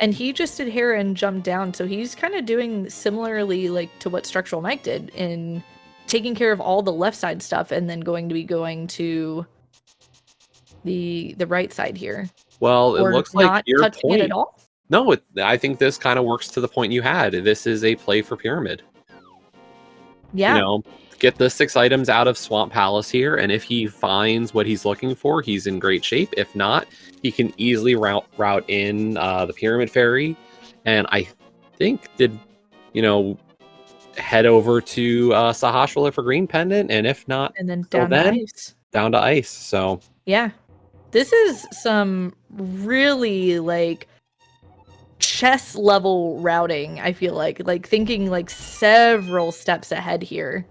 and he just did hair and jumped down, so he's kind of doing similarly like to what Structural Mike did in taking care of all the left side stuff and then going to the right side here. Well, it Or looks like not your touching it at point. all. No, I think this kind of works to the point you had. This is a play for Pyramid. Yeah. You know, get the 6 items out of Swamp Palace here, and if he finds what he's looking for, he's in great shape. If not, he can easily route in the Pyramid Fairy, and I think head over to Sahasrahla for Green Pendant, and if not, And then down to ice. Down to ice. So yeah, this is some really like chess level routing. I feel like thinking like several steps ahead here.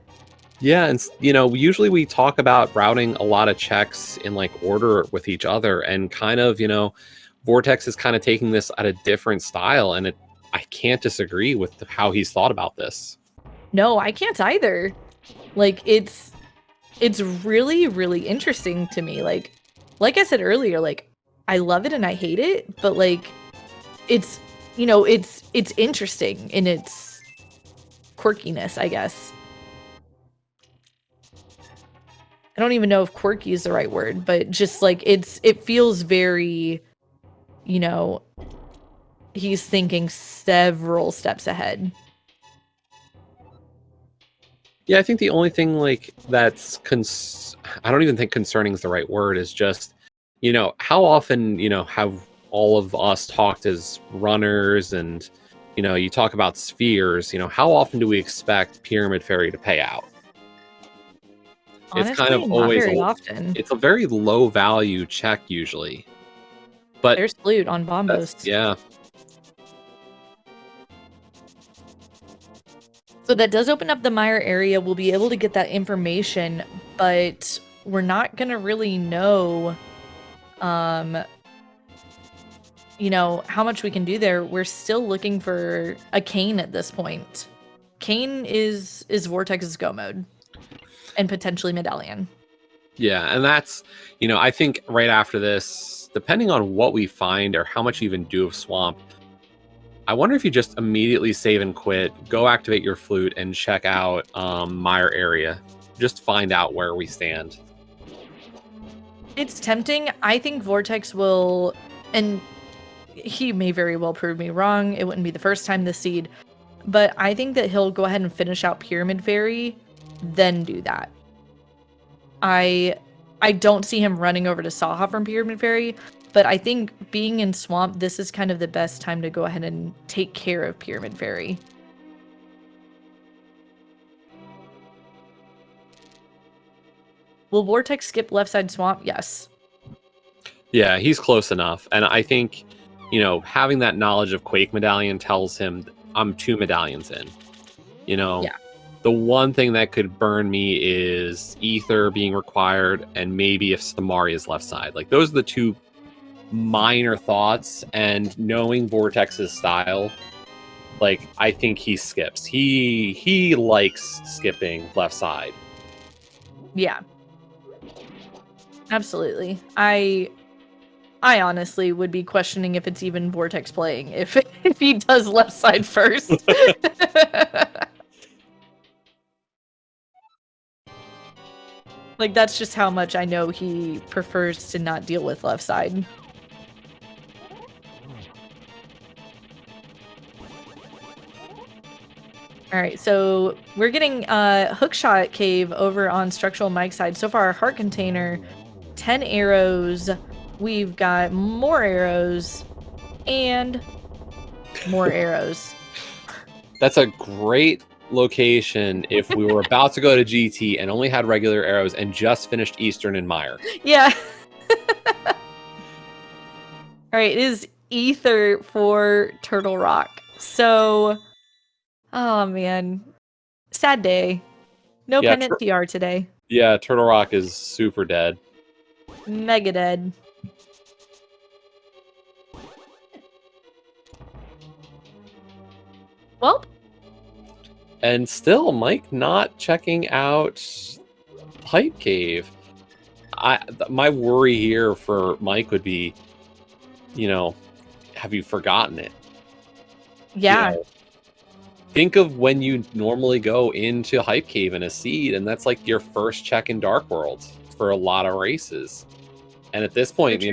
yeah, and usually we talk about routing a lot of checks in like order with each other, and kind of Vortex is kind of taking this at a different style, and I can't disagree with how he's thought about this. No, I can't either. Like it's really, really interesting to me. Like I said earlier, like I love it and I hate it, but like it's it's interesting in its quirkiness, I guess. I don't even know if quirky is the right word, but just like it feels very, he's thinking several steps ahead. Yeah, I think the only thing like that's I don't even think concerning is the right word, is just how often have all of us talked as runners, and you talk about spheres, how often do we expect Pyramid Fairy to pay out? Honestly, It's kind of not always very often. it's a very low value check usually. But there's loot on Bombos. Yeah. So that does open up the Mire area. We'll be able to get that information, but we're not going to really know how much we can do there. We're still looking for a Cane at this point. Cane is Vortex's go mode. And potentially Medallion. Yeah, and that's, I think right after this, depending on what we find or how much you even do of Swamp, I wonder if you just immediately save and quit, go activate your flute, and check out Mire area. Just find out where we stand. It's tempting. I think Vortex will, and he may very well prove me wrong. It wouldn't be the first time this seed, but I think that he'll go ahead and finish out Pyramid Fairy, then do that. I don't see him running over to Saha from Pyramid Fairy, but I think being in Swamp, this is kind of the best time to go ahead and take care of Pyramid Fairy. Will Vortex skip left side Swamp? Yes. Yeah, he's close enough. And I think, having that knowledge of Quake Medallion tells him I'm 2 medallions in. Yeah. The one thing that could burn me is Ether being required, and maybe if Samari is left side. Like, those are the 2 minor thoughts, and knowing Vortex's style, like, I think he skips. He likes skipping left side. Yeah. Absolutely. I I honestly would be questioning if it's even Vortex playing if he does left side first. Like, that's just how much I know he prefers to not deal with left side. All right, so we're getting hookshot cave over on structural mic side. So far, heart container, 10 arrows. We've got more arrows and more arrows. That's a great location if we were about to go to GT and only had regular arrows and just finished Eastern and Mire. Yeah. All right, it is Ether for Turtle Rock. So, oh man, sad day. No pendant TR today. Yeah, Turtle Rock is super dead. Mega dead. Well. And still, Mike not checking out Pipe Cave. My worry here for Mike would be, have you forgotten it? Yeah. Think of when you normally go into Hype Cave in a seed, and that's like your first check in Dark World for a lot of races. And at this point,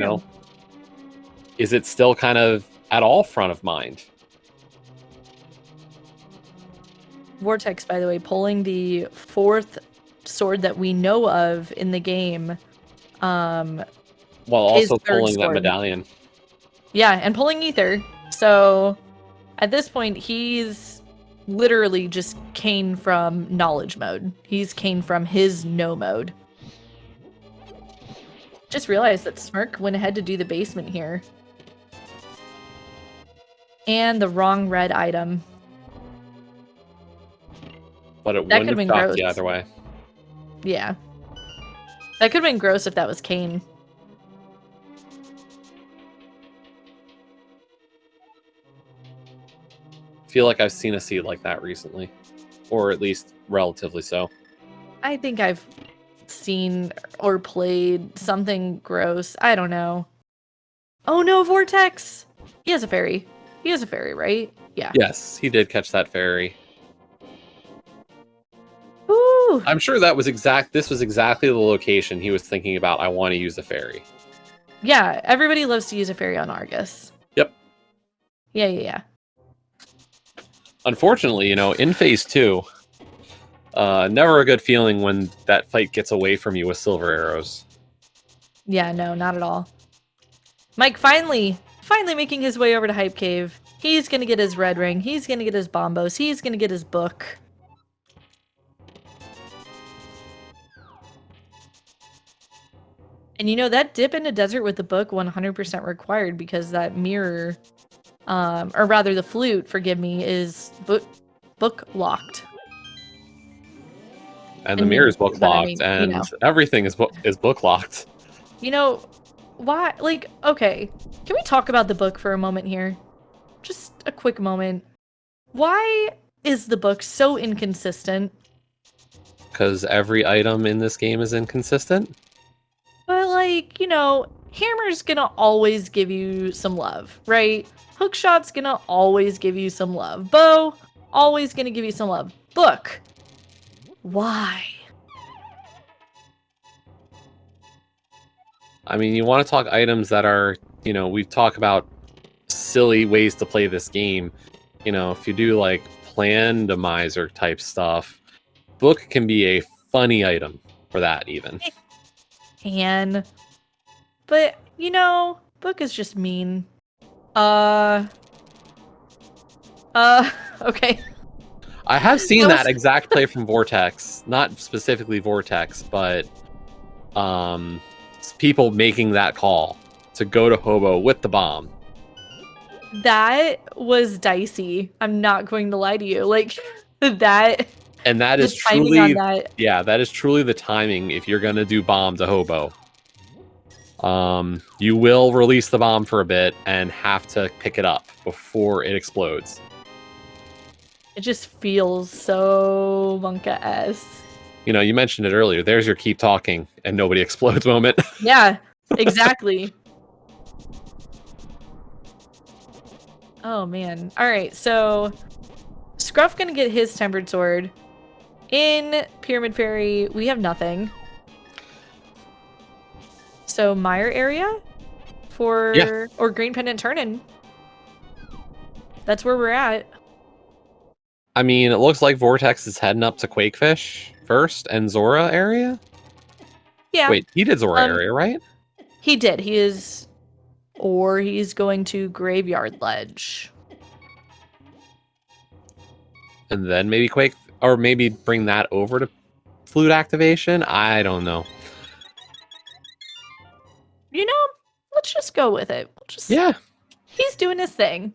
is it still kind of at all front of mind? Vortex, by the way, pulling the 4th sword that we know of in the game. While also pulling that medallion. Yeah, and pulling Ether. So at this point, he's literally just Kane from knowledge mode. He's Kane from his no mode. Just realized that Smirk went ahead to do the basement here. And the wrong red item. But it wouldn't have stopped you either way. Yeah. That could have been gross if that was Kane. I feel like I've seen a seed like that recently. Or at least relatively so. I think I've seen or played something gross. I don't know. Oh no, Vortex! He has a fairy. He has a fairy, right? Yeah. Yes, he did catch that fairy. Ooh. I'm sure this was exactly the location he was thinking about. I want to use a fairy. Yeah, everybody loves to use a fairy on Argus. Yep. Yeah. Unfortunately, in phase 2, never a good feeling when that fight gets away from you with silver arrows. Yeah, no, not at all. Mike finally making his way over to Hype Cave. He's gonna get his red ring. He's gonna get his bombos. He's gonna get his book. And that dip into desert with the book 100% required because that mirror, or rather the flute, forgive me, is book locked. And the mirror is book locked, and everything is book locked. Why? Like, okay, can we talk about the book for a moment here? Just a quick moment. Why is the book so inconsistent? Because every item in this game is inconsistent. But, like, Hammer's gonna always give you some love, right? Hookshot's gonna always give you some love. Bow, always gonna give you some love. Book. Why? I mean, you want to talk items that are, we've talked about silly ways to play this game. If you do, like, randomizer type stuff, book can be a funny item for that, even. But book is just mean. Okay. I have seen that exact play from Vortex, not specifically Vortex, but people making that call to go to Hobo with the bomb. That was dicey. I'm not going to lie to you. Like that. And that is truly, that is truly the timing if you're going to do bomb to Hobo. You will release the bomb for a bit and have to pick it up before it explodes. It just feels so Monka-esque. You mentioned it earlier. There's your keep talking and nobody explodes moment. Yeah, exactly. Oh man. All right, so Scruff gonna get his tempered sword. In Pyramid Fairy, we have nothing. So Mire area for or Green Pendant Turn-In. That's where we're at. I mean, it looks like Vortex is heading up to Quakefish first and Zora area. Yeah. Wait, he did Zora area, right? He did. He is, or he's going to Graveyard Ledge. And then maybe Quake, or maybe bring that over to Flute activation. I don't know. You know, let's just go with it. Yeah. He's doing his thing.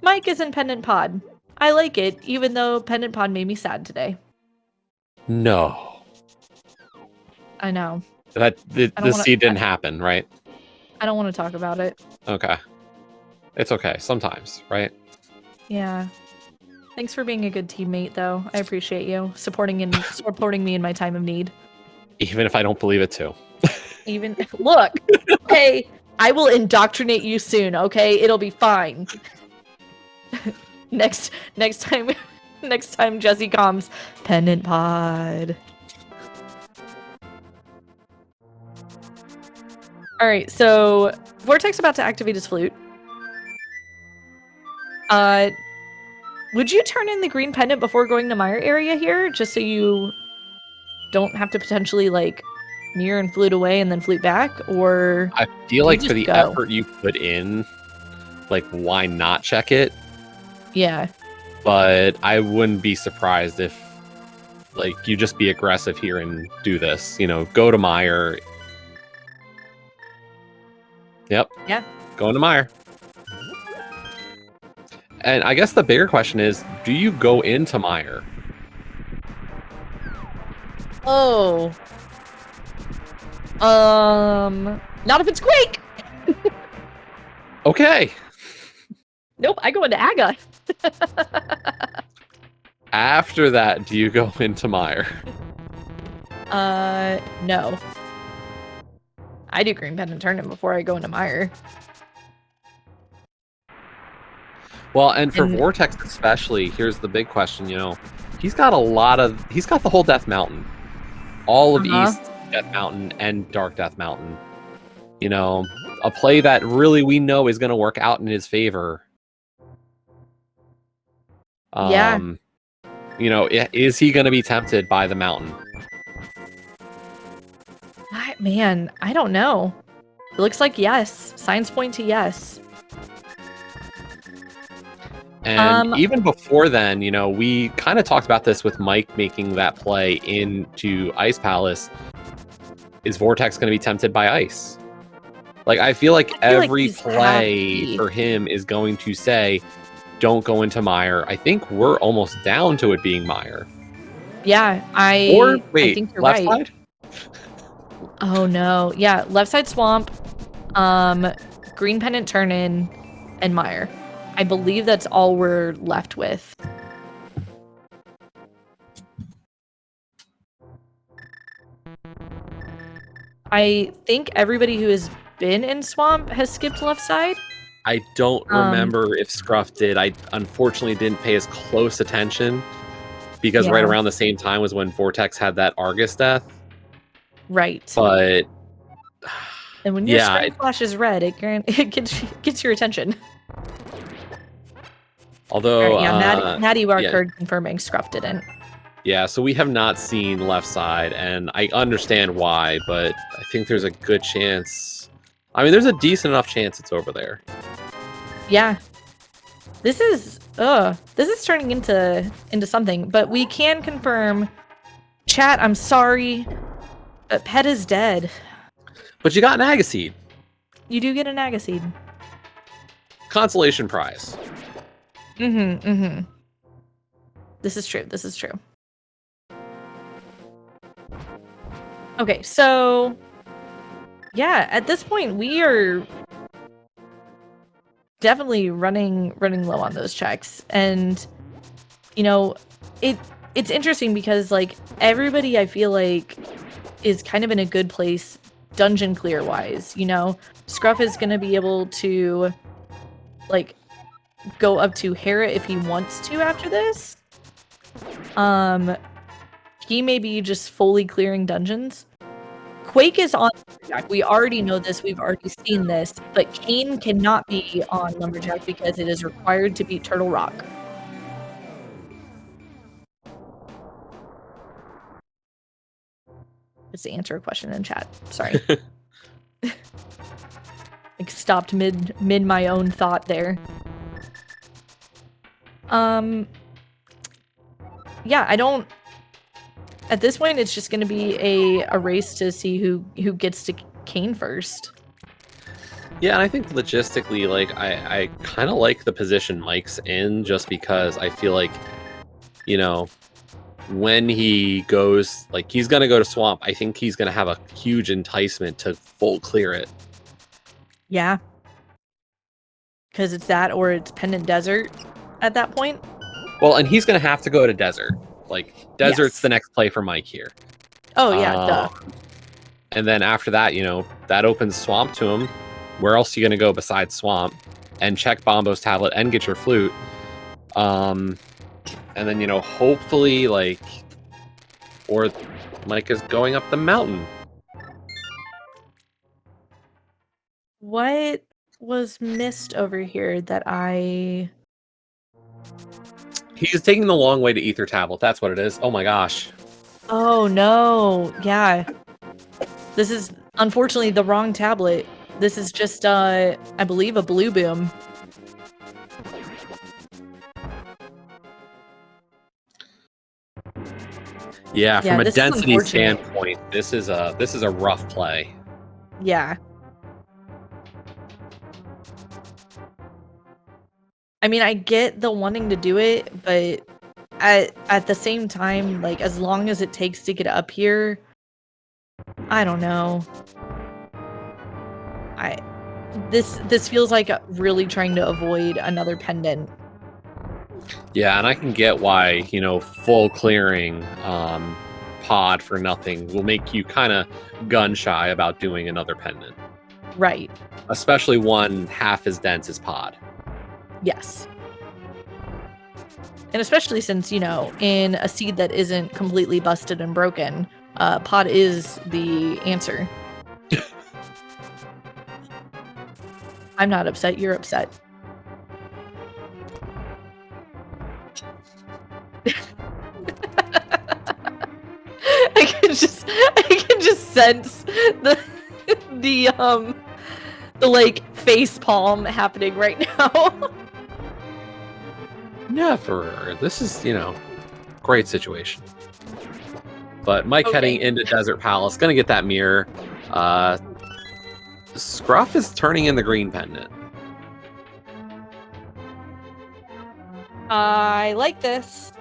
Mike is in Pendant Pod. I like it, even though Pendant Pod made me sad today. No. I know. That the seed didn't happen, right? I don't want to talk about it. Okay. It's okay. Sometimes, right? Yeah. Thanks for being a good teammate, though. I appreciate you supporting me in my time of need. Even if I don't believe it too. Even look, okay, I will indoctrinate you soon. Okay, it'll be fine. next time Jesse comes, Pendant Pod. All right, so Vortex about to activate his flute. Would you turn in the green pendant before going to Mire area here, just so you don't have to potentially like mirror and flute away and then flute back? Or I feel like for the effort you put in, like why not check it? Yeah. But I wouldn't be surprised if like you just be aggressive here and do this. You know, go to Mire. Yep. Yeah. Going to Mire. And I guess the bigger question is, do you go into Mire? Oh. Not if it's Quake! Okay. Nope, I go into Aga. After that, do you go into Mire? No. I do Green Pendant Turn-In before I go into Mire. Well, and for Vortex especially, here's the big question, you know. He's got the whole Death Mountain. All of East Death Mountain and Dark Death Mountain. You know, a play that really we know is going to work out in his favor. Yeah. You know, is he going to be tempted by the mountain? Man, I don't know. It looks like yes. Signs point to yes. And even before then, you know, we kind of talked about this with Mike making that play into Ice Palace. Is Vortex going to be tempted by ice? Like, I feel like every play for him is going to say, don't go into Mire. I think we're almost down to it being Mire. Yeah, I think you're left right. Side? Oh no. Yeah, left side swamp, Green Pendant Turn-In, and Mire. I believe that's all we're left with. I think everybody who has been in Swamp has skipped left side. I don't remember if Scruff did. I unfortunately didn't pay as close attention because right around the same time was when Vortex had that Argus death. Right. But and when your screen flashes red, it gets your attention. Although, Maddie Warkard confirming Scruff didn't. Yeah, so we have not seen left side, and I understand why, but I think there's a good chance. I mean, there's a decent enough chance it's over there. Yeah. This is turning into something, but we can confirm. Chat, I'm sorry, but Pet is dead. But you got an Agaseed. You do get an Agaseed. Consolation prize. This is true. Okay, so yeah, at this point we are definitely running low on those checks, and you know, it's interesting because like everybody I feel like is kind of in a good place dungeon clear wise. You know, Scruff is going to be able to like go up to Hera if he wants to after this. He may be just fully clearing dungeons. Quake is on Lumberjack. We already know this. We've already seen this. But Kane cannot be on Lumberjack because it is required to beat Turtle Rock. Just to answer a question in chat. Sorry. Like stopped mid my own thought there. Yeah, I don't. At this point, it's just going to be a race to see who gets to Kane first. Yeah, and I think logistically, like, I kind of like the position Mike's in, just because I feel like, you know, when he goes, like, he's going to go to Swamp, I think he's going to have a huge enticement to full clear it. Yeah. Because it's that or it's Pendant Desert at that point. Well, and he's going to have to go to Desert. Like, Desert's the next play for Mike here. Oh, yeah, duh. And then after that, you know, that opens Swamp to him. Where else are you going to go besides Swamp? And check Bombo's tablet and get your flute. And then, you know, hopefully, like, or Mike is going up the mountain. What was missed over here that I... He's taking the long way to Ether Tablet. That's what it is. Oh my gosh. Oh, no. Yeah. This is, unfortunately, the wrong tablet. This is just, I believe, a Blue Boom. Yeah, from a density standpoint, this is a rough play. Yeah. I mean, I get the wanting to do it, but at the same time, like, as long as it takes to get up here, I don't know. This feels like really trying to avoid another pendant. Yeah, and I can get why, you know, full clearing pod for nothing will make you kind of gun shy about doing another pendant. Right. Especially one half as dense as pod. Yes. And especially since, you know, in a seed that isn't completely busted and broken, pod is the answer. I'm not upset, you're upset. I can just sense the like face palm happening right now. Never. This is, you know, great situation. But Mike heading into Desert Palace, gonna get that mirror. Scruff is turning in the green pendant. I like this.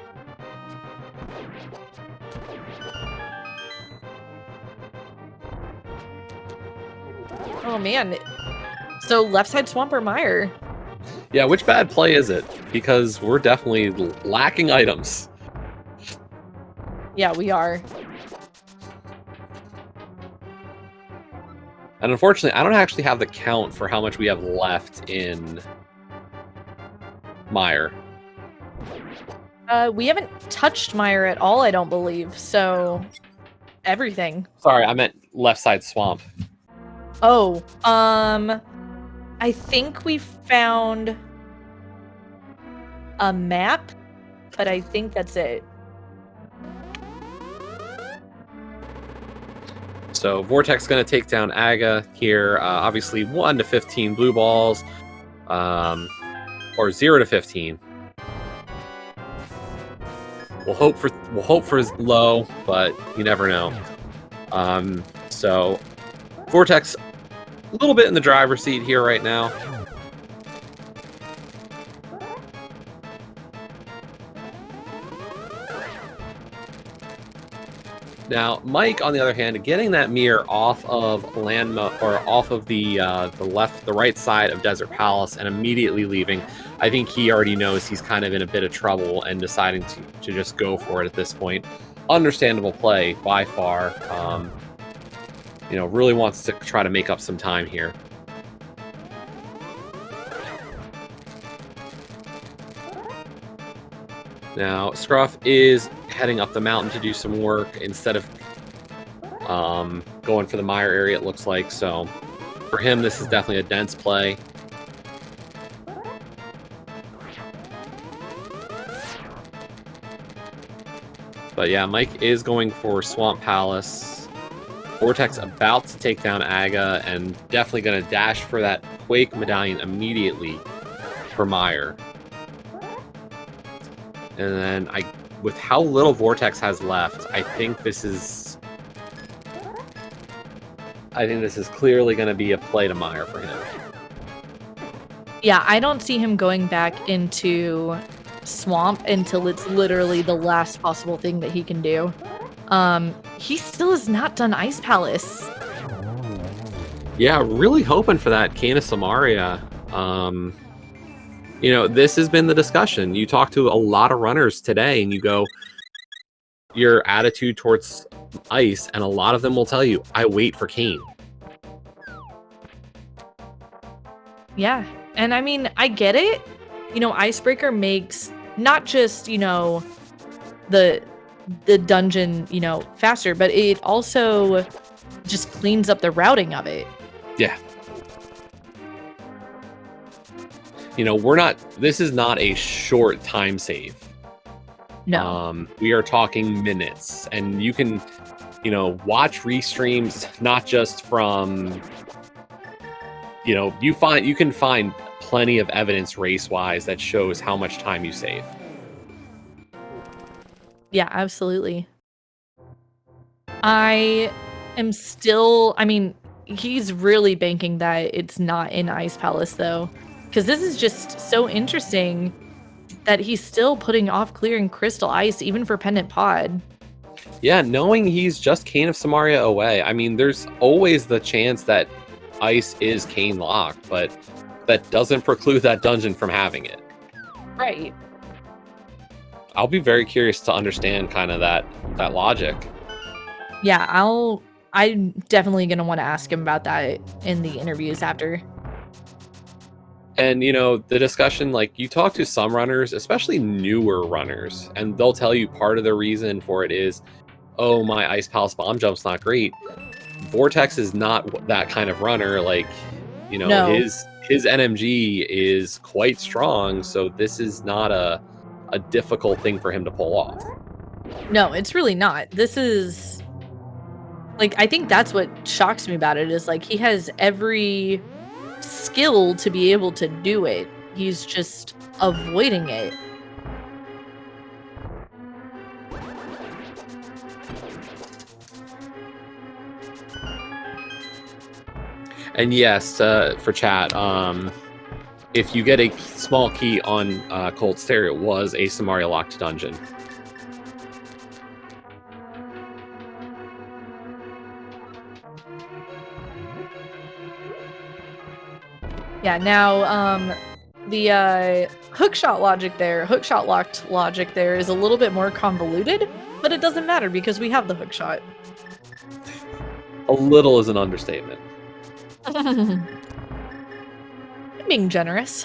Oh man. So left side Swamp or Mire? Yeah, which bad play is it? Because we're definitely lacking items. Yeah, we are. And unfortunately, I don't actually have the count for how much we have left in Mire. We haven't touched Mire at all, I don't believe. So everything. Sorry, I meant left side Swamp. Oh, I think we found a map, but I think that's it. So Vortex going to take down Aga here. Obviously 1 to 15 blue balls, or 0 to 15. We'll hope for low, but you never know. So Vortex a little bit in the driver's seat here right now. Now, Mike, on the other hand, getting that mirror off of off of the right side of Desert Palace and immediately leaving, I think he already knows he's kind of in a bit of trouble and deciding to just go for it at this point. Understandable play by far. You know, really wants to try to make up some time here. Now, Scruff is heading up the mountain to do some work instead of going for the mire area, it looks like. So for him, this is definitely a dense play. But yeah, Mike is going for Swamp Palace. Vortex about to take down Aga and definitely going to dash for that Quake Medallion immediately for Mire. And then with how little Vortex has left, I think this is clearly going to be a play to Mire for him. Yeah, I don't see him going back into Swamp until it's literally the last possible thing that he can do. He still has not done Ice Palace. Yeah, really hoping for that Canis Samaria. You know, this has been the discussion. You talk to a lot of runners today and you go, your attitude towards Ice, and a lot of them will tell you, I wait for Kane. Yeah, and I mean, I get it. You know, Icebreaker makes not just, you know, the dungeon, you know, faster, but it also just cleans up the routing of it. Yeah. You know, this is not a short time save. No. We are talking minutes, and you can, you know, watch restreams not just from, you know, you can find plenty of evidence race-wise that shows how much time you save. Yeah, absolutely. I mean, he's really banking that it's not in Ice Palace though, because this is just so interesting that he's still putting off clearing Crystal Ice even for Pendant Pod. Yeah, knowing he's just Kane of Samaria away, I mean, there's always the chance that Ice is Kane locked, but that doesn't preclude that dungeon from having it. Right. I'll be very curious to understand kind of that logic. Yeah, I'm definitely going to want to ask him about that in the interviews after. And, you know, the discussion, like, you talk to some runners, especially newer runners, and they'll tell you part of the reason for it is, oh, my Ice Palace bomb jump's not great. Vortex is not that kind of runner. Like, you know, No. his NMG is quite strong, so this is not a difficult thing for him to pull off. No, it's really not. This is, like, I think that's what shocks me about it is, like, he has every skill to be able to do it. He's just avoiding it. And yes, for chat, if you get a small key on Cold Stare, it was a Samaria locked dungeon. Yeah, now the hookshot locked logic there is a little bit more convoluted, but it doesn't matter because we have the hookshot. A little is an understatement. Being generous.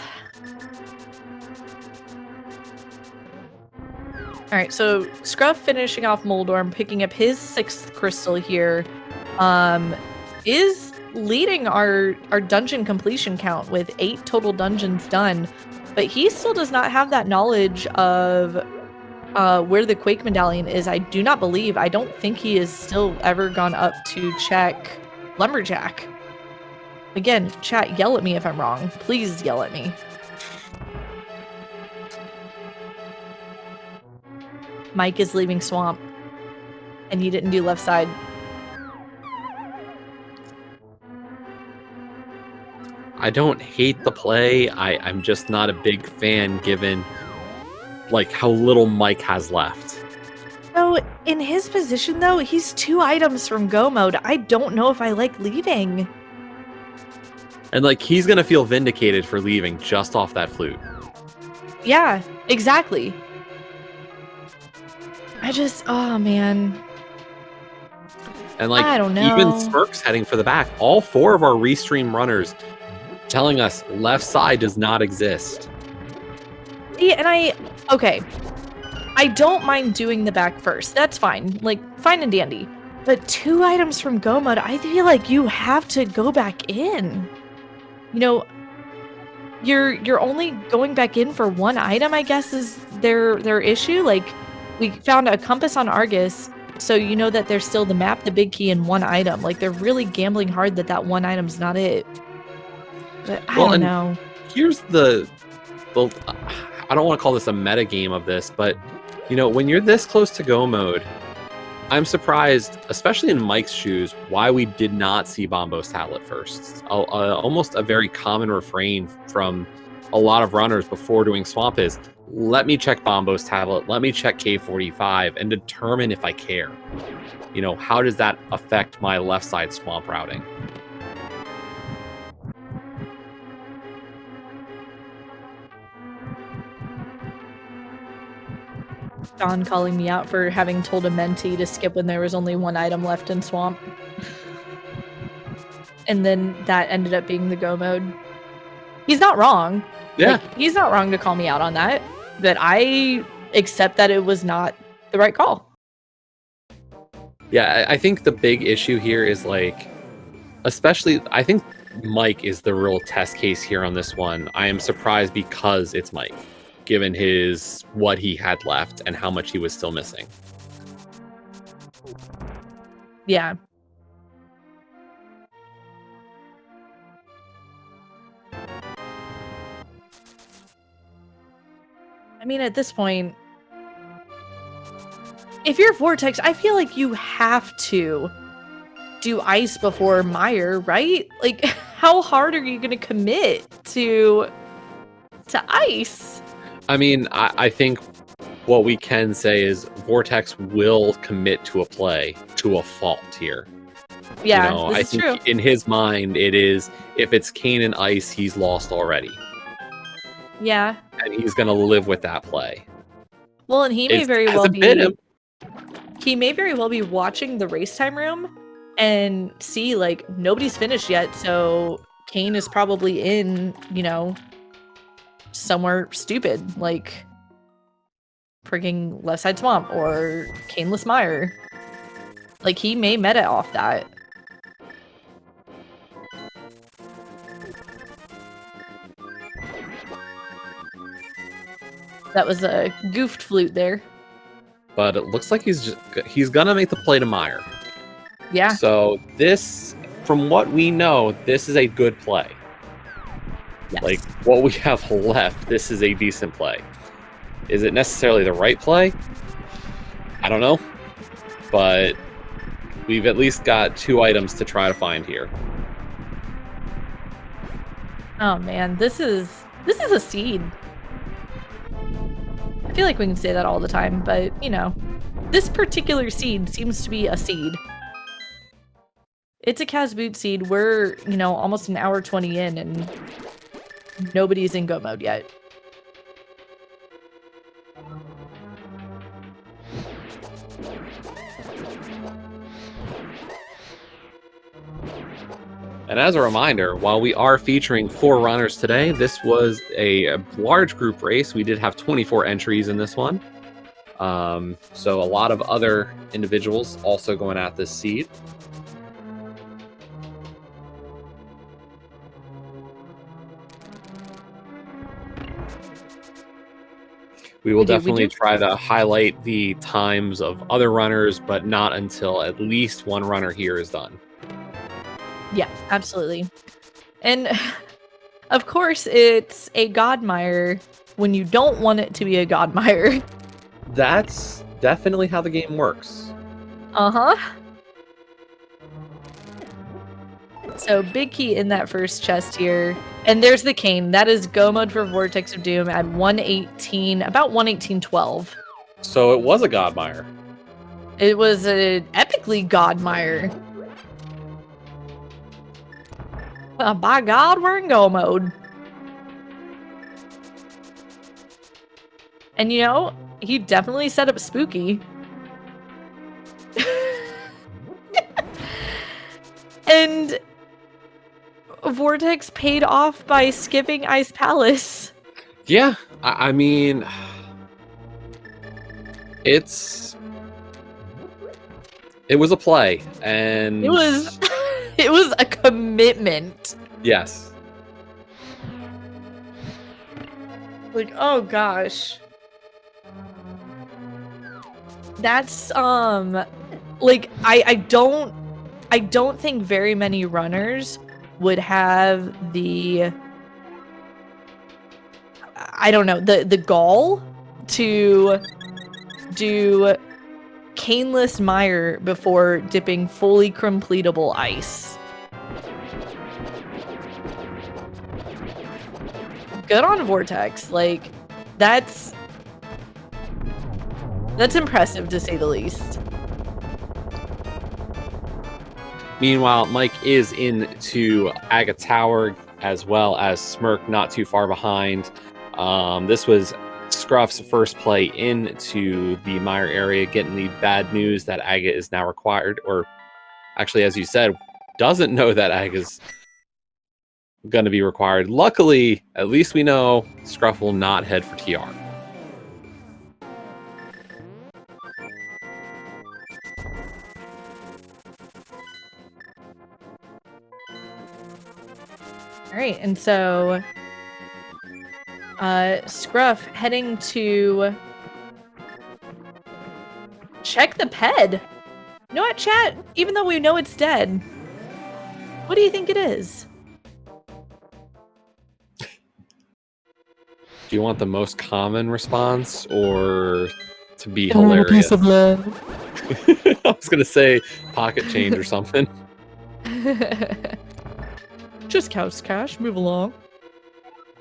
All right, so Scruff finishing off Moldorm, picking up his 6th crystal here, is leading our dungeon completion count with 8 total dungeons done, but he still does not have that knowledge of where the Quake Medallion is. I don't think he has still ever gone up to check Lumberjack. Again, chat, yell at me if I'm wrong. Please yell at me. Mike is leaving Swamp, and he didn't do left side. I don't hate the play. I'm just not a big fan given like how little Mike has left. So in his position though, he's 2 items from go mode. I don't know if I like leaving. And like he's gonna feel vindicated for leaving just off that flute. Yeah, exactly. Oh man. And like I don't know. even Smirk's heading for the back. All 4 of our restream runners telling us left side does not exist. Yeah, and okay. I don't mind doing the back first. That's fine. Like, fine and dandy. But 2 items from Go Mode, I feel like you have to go back in. You know, you're only going back in for 1 item, I guess, is their issue. Like, we found a compass on Argus, so you know that there's still the map, the big key, and 1 item. Like, they're really gambling hard that that 1 item's not it. But I don't know. Here's the I don't want to call this a meta game of this, but you know, when you're this close to Go Mode, I'm surprised, especially in Mike's shoes, why we did not see Bombo's tablet first. Almost a very common refrain from a lot of runners before doing Swamp is, let me check Bombo's tablet, let me check K45, and determine if I care. You know, how does that affect my left side Swamp routing? John calling me out for having told a mentee to skip when there was only 1 item left in Swamp. And then that ended up being the Go Mode. He's not wrong. Yeah. Like, he's not wrong to call me out on that. But I accept that it was not the right call. Yeah, I think the big issue here is like, especially, I think Mike is the real test case here on this one. I am surprised because it's Mike, given what he had left and how much he was still missing. Yeah. I mean, at this point, if you're Vortex, I feel like you have to do ice before Meyer, right? Like, how hard are you going to commit to ice? I mean, I think what we can say is Vortex will commit to a play to a fault here. Yeah, you know, this I is think true. in his mind, it is, if it's Kane and Ice, he's lost already. Yeah. And he's going to live with that play. Well, and he may very well hasn't bit be... him. He may very well be watching the race time room and see, like, nobody's finished yet, so Kane is probably in, you know, somewhere stupid, like freaking Left Side Swamp or Caneless Mire. Like, he may meta off that. That was a goofed flute there. But it looks like he's gonna make the play to Meyer. Yeah. So this, from what we know, this is a good play. Yes. Like, what we have left, this is a decent play. Is it necessarily the right play? I don't know. But we've at least got 2 items to try to find here. Oh man, this is a seed. I feel like we can say that all the time, but you know, this particular seed seems to be a seed. It's a Kaz boot seed. We're, you know, almost an hour 20 in and nobody's in Go Mode yet. And as a reminder, while we are featuring 4 runners today, this was a large group race. We did have 24 entries in this one. So a lot of other individuals also going at this seed. We will definitely try to highlight the times of other runners, but not until at least 1 runner here is done. Yeah, absolutely. And of course, it's a Godmire when you don't want it to be a Godmire. That's definitely how the game works. Uh-huh. So big key in that first chest here. And there's the cane. That is Go Mode for Vortex of Doom at 118, about 118.12. So it was a Godmire. It was an epically Godmire. Well, by God, we're in Go Mode. And you know, he definitely set up spooky. And Vortex paid off by skipping Ice Palace. Yeah, I mean, It was a play, and It was it was a commitment. yes. Like, oh gosh. That's like I don't think very many runners would have the I don't know, the gall to do caneless mire before dipping fully completable ice. Good on Vortex. Like, that's impressive to say the least. Meanwhile, Mike is into Aga Tower as well as Smirk not too far behind. This was Scruff's first play into the Mire area, getting the bad news that Aga is now required, or actually, as you said, doesn't know that Aga's going to be required. Luckily, at least we know Scruff will not head for TR. All right, and so Scruff heading to check the ped. You know what, chat? Even though we know it's dead, what do you think it is? Do you want the most common response or to be hilarious? A piece of love. I was gonna say pocket change or something. Just Couch Cash, move along.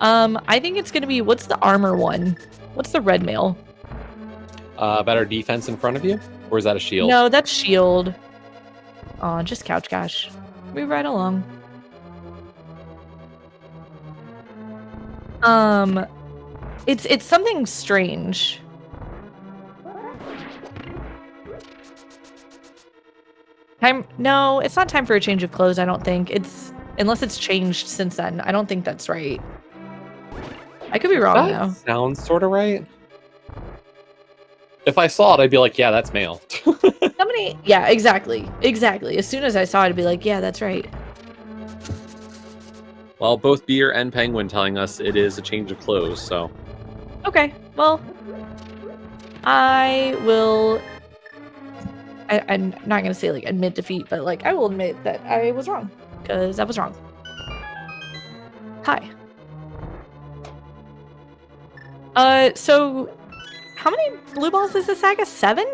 I think it's gonna be, what's the armor one? What's the red mail? Better defense in front of you? Or is that a shield? No, that's shield. Aw, just Couch Cash. Move right along. It's something strange. No, it's not time for a change of clothes, I don't think. Unless it's changed since then. I don't think that's right. I could be wrong That though. sounds sort of right. If I saw it, I'd be like, yeah, that's male. Somebody, yeah, exactly. Exactly. As soon as I saw it, I'd be like, yeah, that's right. Well, both Beer and Penguin telling us it is a change of clothes, so. Okay, well, I will... I'm not going to say, like, admit defeat, but, like, I will admit that I was wrong. Because I was wrong. Hi. So... How many blue balls is this Aga? 7?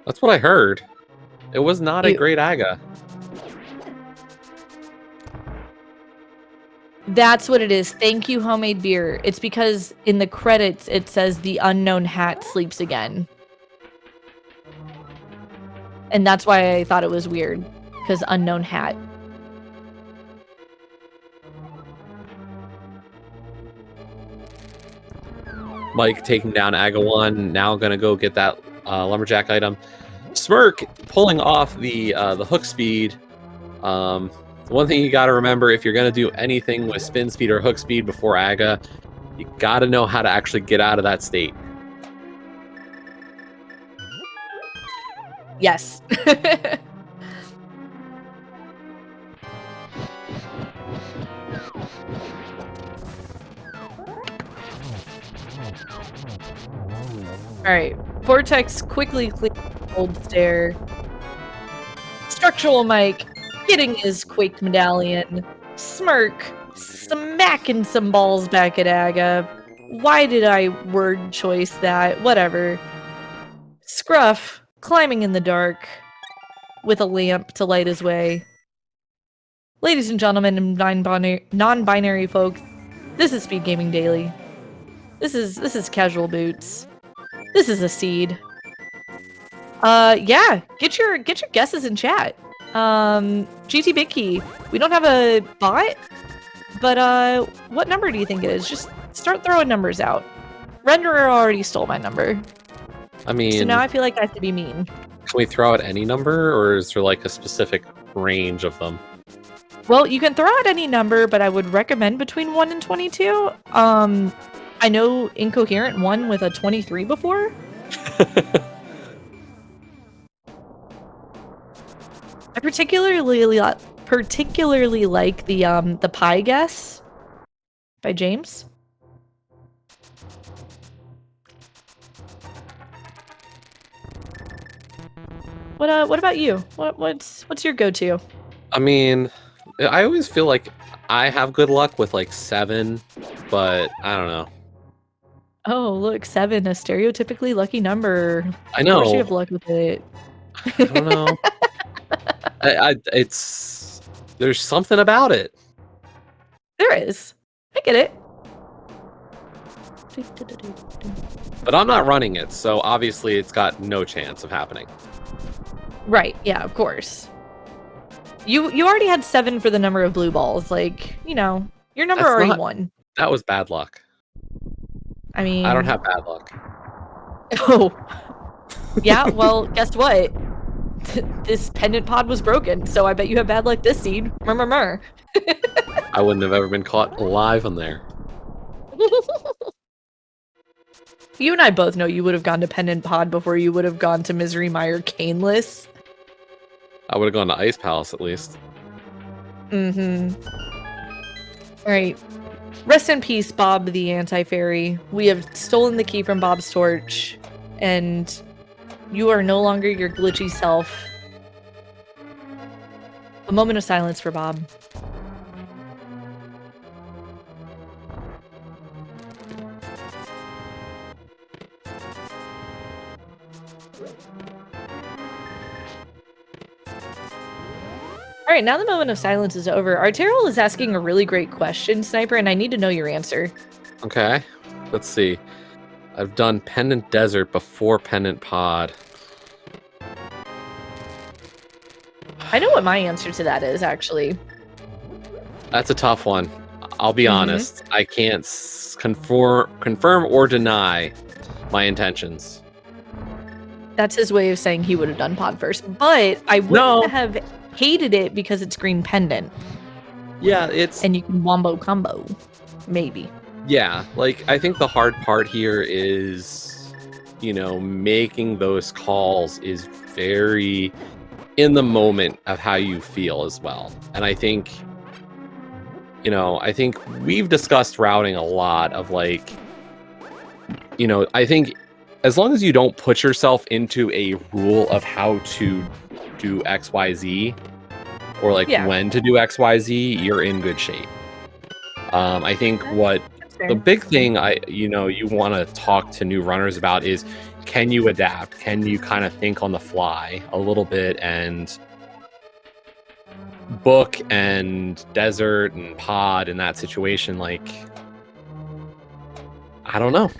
That's what I heard. It was not a great Aga. That's what it is. Thank you, Homemade Beer. It's because in the credits it says the unknown hat sleeps again. And that's why I thought it was weird. Because unknown hat. Mike taking down Aga 1, now gonna go get that lumberjack item. Smirk pulling off the hook speed. One thing you gotta remember, if you're gonna do anything with spin speed or hook speed before Aga, you gotta know how to actually get out of that state. Yes. Alright. Vortex quickly clears the old stair. Structural Mike getting his Quake medallion. Smirk smacking some balls back at Aga. Why did I word choice that? Whatever. Scruff climbing in the dark with a lamp to light his way. Ladies and gentlemen and non-binary folks, this is Speed Gaming Daily. This is Casual Boots. This is a seed. Yeah, get your guesses in chat. GT Big Key. We don't have a bot, but what number do you think it is? Just start throwing numbers out. Renderer already stole my number. I mean, So now I feel like I have to be mean. can we throw out any number, or is there like a specific range of them? Well, you can throw out any number, but I would recommend between 1 and 22. I know Incoherent won with a 23 before. I particularly like the pie guess by James. What about you? What's your go-to? I mean, I always feel like I have good luck with like 7, but I don't know. Oh, look, 7, a stereotypically lucky number. I Of course you know. have luck with it. I don't know. It's there's something about it. There is. I get it. But I'm not running it, so obviously it's got no chance of happening. Right, yeah, of course. You already had 7 for the number of blue balls. Like, you know, your number That's already not won. That was bad luck. I mean, I don't have bad luck. Oh. Yeah, well, guess what? This pendant pod was broken, so I bet you have bad luck this seed. Murmur. I wouldn't have ever been caught alive on there. You and I both know you would have gone to pendant pod before you would have gone to Misery Mire Caneless. I would have gone to Ice Palace at least. Mm-hmm. All right. Rest in peace, Bob the Anti-Fairy. We have stolen the key from Bob's torch, and you are no longer your glitchy self. A moment of silence for Bob. All right, now the moment of silence is over. Arterial is asking a really great question, Sniper, and I need to know your answer. Okay, let's see. I've done Pendant Desert before Pendant Pod. I know what my answer to that is, actually. That's a tough one. I'll be honest. I can't confirm or deny my intentions. That's his way of saying he would have done pod first, but I wouldn't have hated it because it's green pendant. Yeah, it's... And you can wombo combo. Maybe. Yeah, like, I think the hard part here is, you know, making those calls is very in the moment of how you feel as well. And I think, you know, I think we've discussed routing a lot of, like, you know, I think as long as you don't put yourself into a rule of how to do XYZ or like when to do XYZ, you're in good shape. I think what the big thing you want to talk to new runners about is, can you adapt? Can you kind of think on the fly a little bit and book and desert and pod in that situation? Like, I don't know.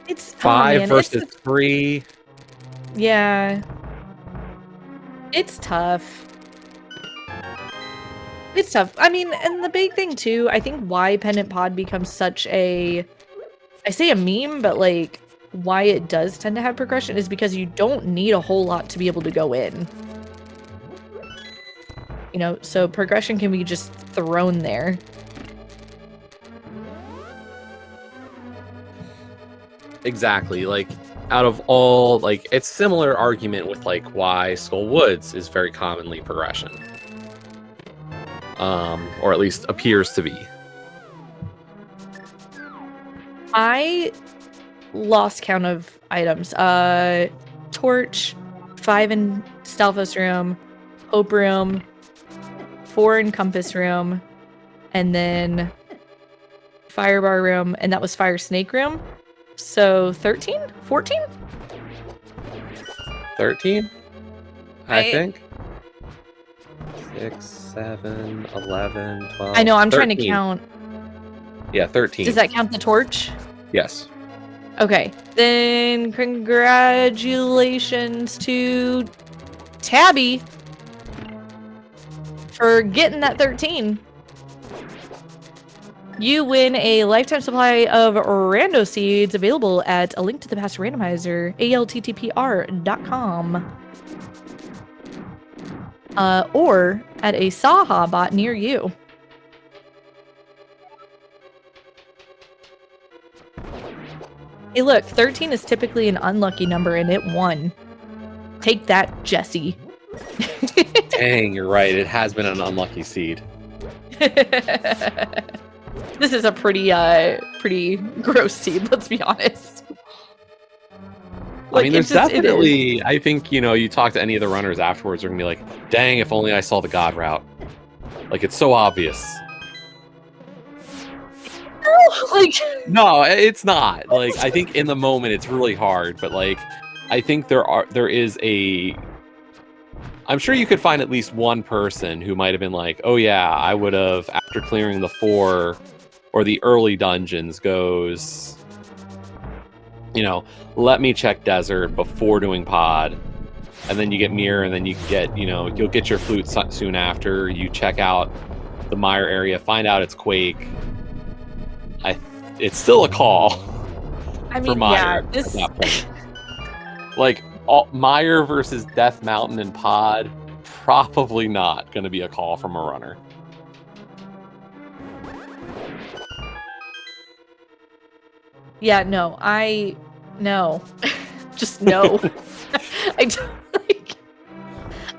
It's 5 versus 3. Yeah. It's tough. It's tough. I mean, and the big thing too, I think why Pendant Pod becomes such a, I say a meme, but like why it does tend to have progression is because you don't need a whole lot to be able to go in. You know, so progression can be just thrown there. Exactly. Like, out of all, like, it's similar argument with like why Skull Woods is very commonly progression. Or at least appears to be. I lost count of items. Torch, 5 in Stalfos room, Hope room, 4 in Compass room, and then Firebar room, and that was Fire Snake room. So 13? 14? 13? I think. 6, 7, 11, 12. I know, I'm 13. trying to count. Yeah, 13. Does that count the torch? Yes. Okay. Then congratulations to Tabby for getting that 13. You win a lifetime supply of rando seeds available at a link to the past randomizer, ALTTPR.com. Or at a Saha bot near you. Hey, look, 13 is typically an unlucky number, and it won. Take that, Jesse. Dang, you're right. It has been an unlucky seed. This is a pretty gross seed, let's be honest. Like, I mean, there's definitely, I think, you talk to any of the runners afterwards, they're going to be like, dang, if only I saw the God route. Like, it's so obvious. No, it's not. Like, I think in the moment it's really hard, but like, I think there is I'm sure you could find at least one person who might have been like, oh yeah, I would have, after clearing the 4 or the early dungeons, goes, let me check desert before doing pod, and then you get mirror, and then you get, you'll get your flute soon after. You check out the Mire area, find out it's Quake. It's still a call. For Mire at that point. Like, Mire versus Death Mountain and pod, probably not going to be a call from a runner. Yeah, no, no. Just no.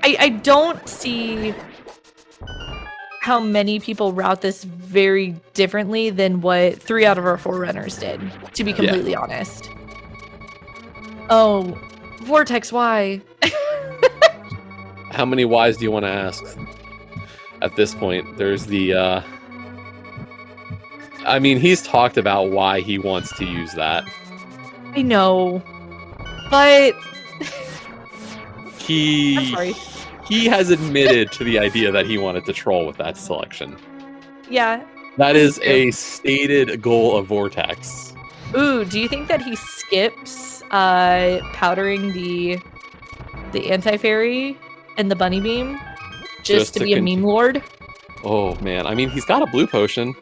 I don't see how many people route this very differently than what 3 out of our 4 runners did, to be completely honest. Oh, Vortex, why? How many whys do you want to ask? At this point, there's the, I mean, he's talked about why he wants to use that. I know, but... I'm sorry. He has admitted to the idea that he wanted to troll with that selection. Yeah. That is a stated goal of Vortex. Ooh, do you think that he skips powdering the anti-fairy and the bunny beam just to be a meme lord? Oh man, I mean, he's got a blue potion.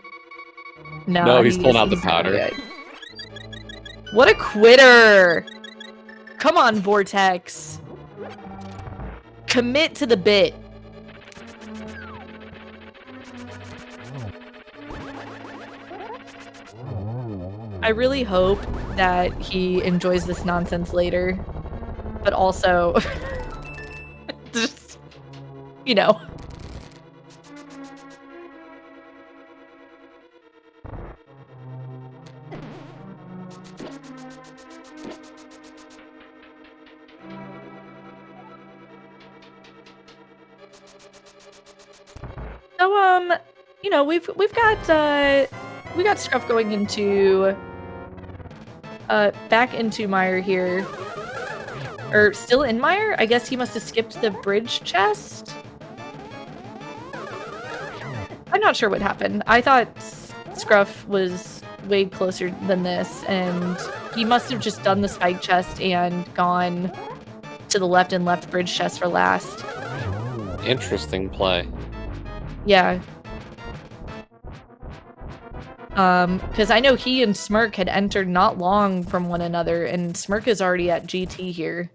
No, he's pulling out the powder. What a quitter! Come on, Vortex. Commit to the bit. I really hope that he enjoys this nonsense later, but also, just, So, we got Scruff going into back into Mire here. Or still in Mire? I guess he must have skipped the bridge chest. I'm not sure what happened. I thought Scruff was way closer than this, and he must have just done the spike chest and gone to the left and left bridge chest for last. Interesting play. Yeah. Because I know he and Smirk had entered not long from one another, and Smirk is already at GT here.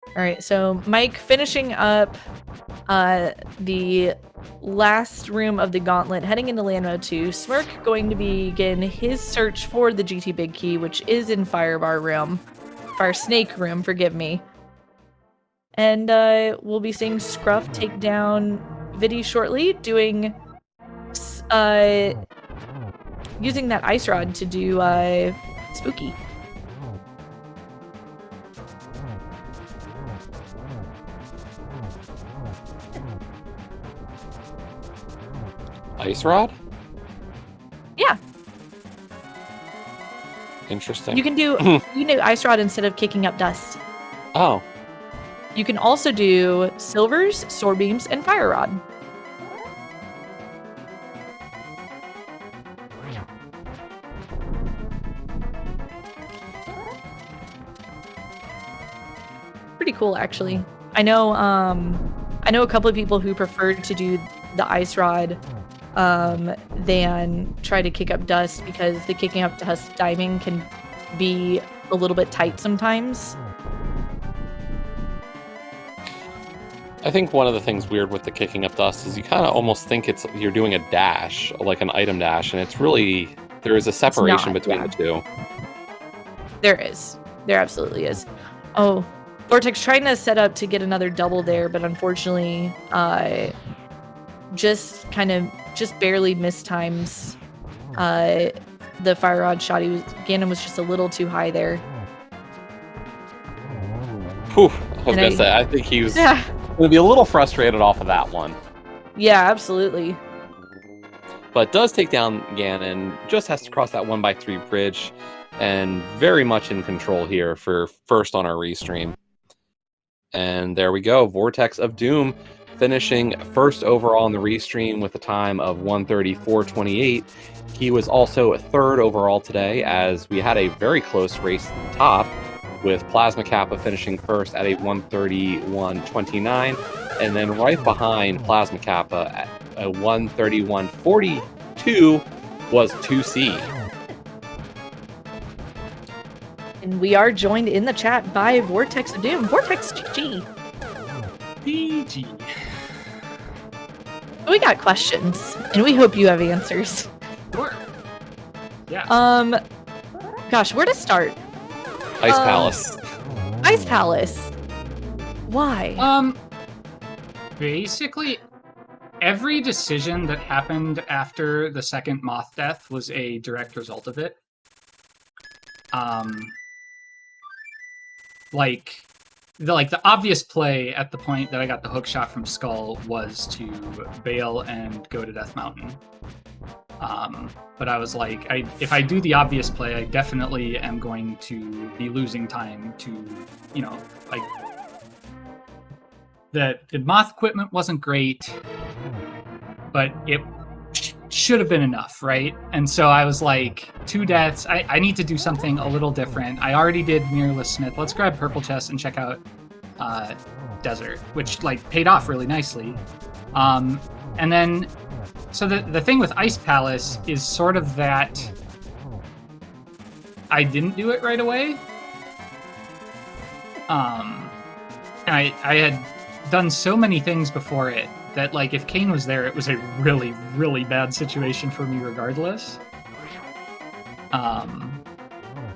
Alright, so Mike finishing up the last room of the gauntlet, heading into land mode 2. Smirk going to begin his search for the GT Big Key, which is in Firebar room. Fire Snake room, forgive me. And we'll be seeing Scruff take down Viddy shortly, doing using that ice rod to do Spooky. Ice rod? Yeah. Interesting. You can do ice rod instead of kicking up dust. Oh. You can also do silvers, sword beams, and fire rod. Pretty cool, actually. I know a couple of people who prefer to do the ice rod than try to kick up dust, because the kicking up dust timing can be a little bit tight sometimes. I think one of the things weird with the kicking up dust is you kind of almost think you're doing a dash, like an item dash, and it's really there is a separation between the two. There is. There absolutely is. Oh, Vortex trying to set up to get another double there, but unfortunately, just barely mistimes the fire rod shot. Ganon was just a little too high there. Whew, I was gonna say, I think he was gonna be a little frustrated off of that one. Yeah, absolutely. But does take down Ganon, just has to cross that 1x3 bridge, and very much in control here for first on our restream. And there we go, Vortex of Doom finishing first overall in the restream with a time of 1:34.28. He was also third overall today, as we had a very close race to the top, with Plasma Kappa finishing first at a 1:31.29, and then right behind Plasma Kappa at a 1:31.42 was 2C. And we are joined in the chat by Vortex of Doom. Vortex GG. GG. We got questions, and we hope you have answers. Sure. Yeah. Gosh, where to start? Ice Palace. Ice Palace. Why? Basically, every decision that happened after the second Moth death was a direct result of it. The obvious play at the point that I got the hook shot from Skull was to bail and go to Death Mountain. But I was like, if I do the obvious play, I definitely am going to be losing time to, the Moth equipment wasn't great, but it should have been enough, right? And so I was like, 2 deaths, I need to do something a little different. I already did Mirrorless Smith. Let's grab Purple Chest and check out Desert, which paid off really nicely. And then, so the thing with Ice Palace is sort of that I didn't do it right away. And I had done so many things before it that if Kane was there, it was a really, really bad situation for me regardless.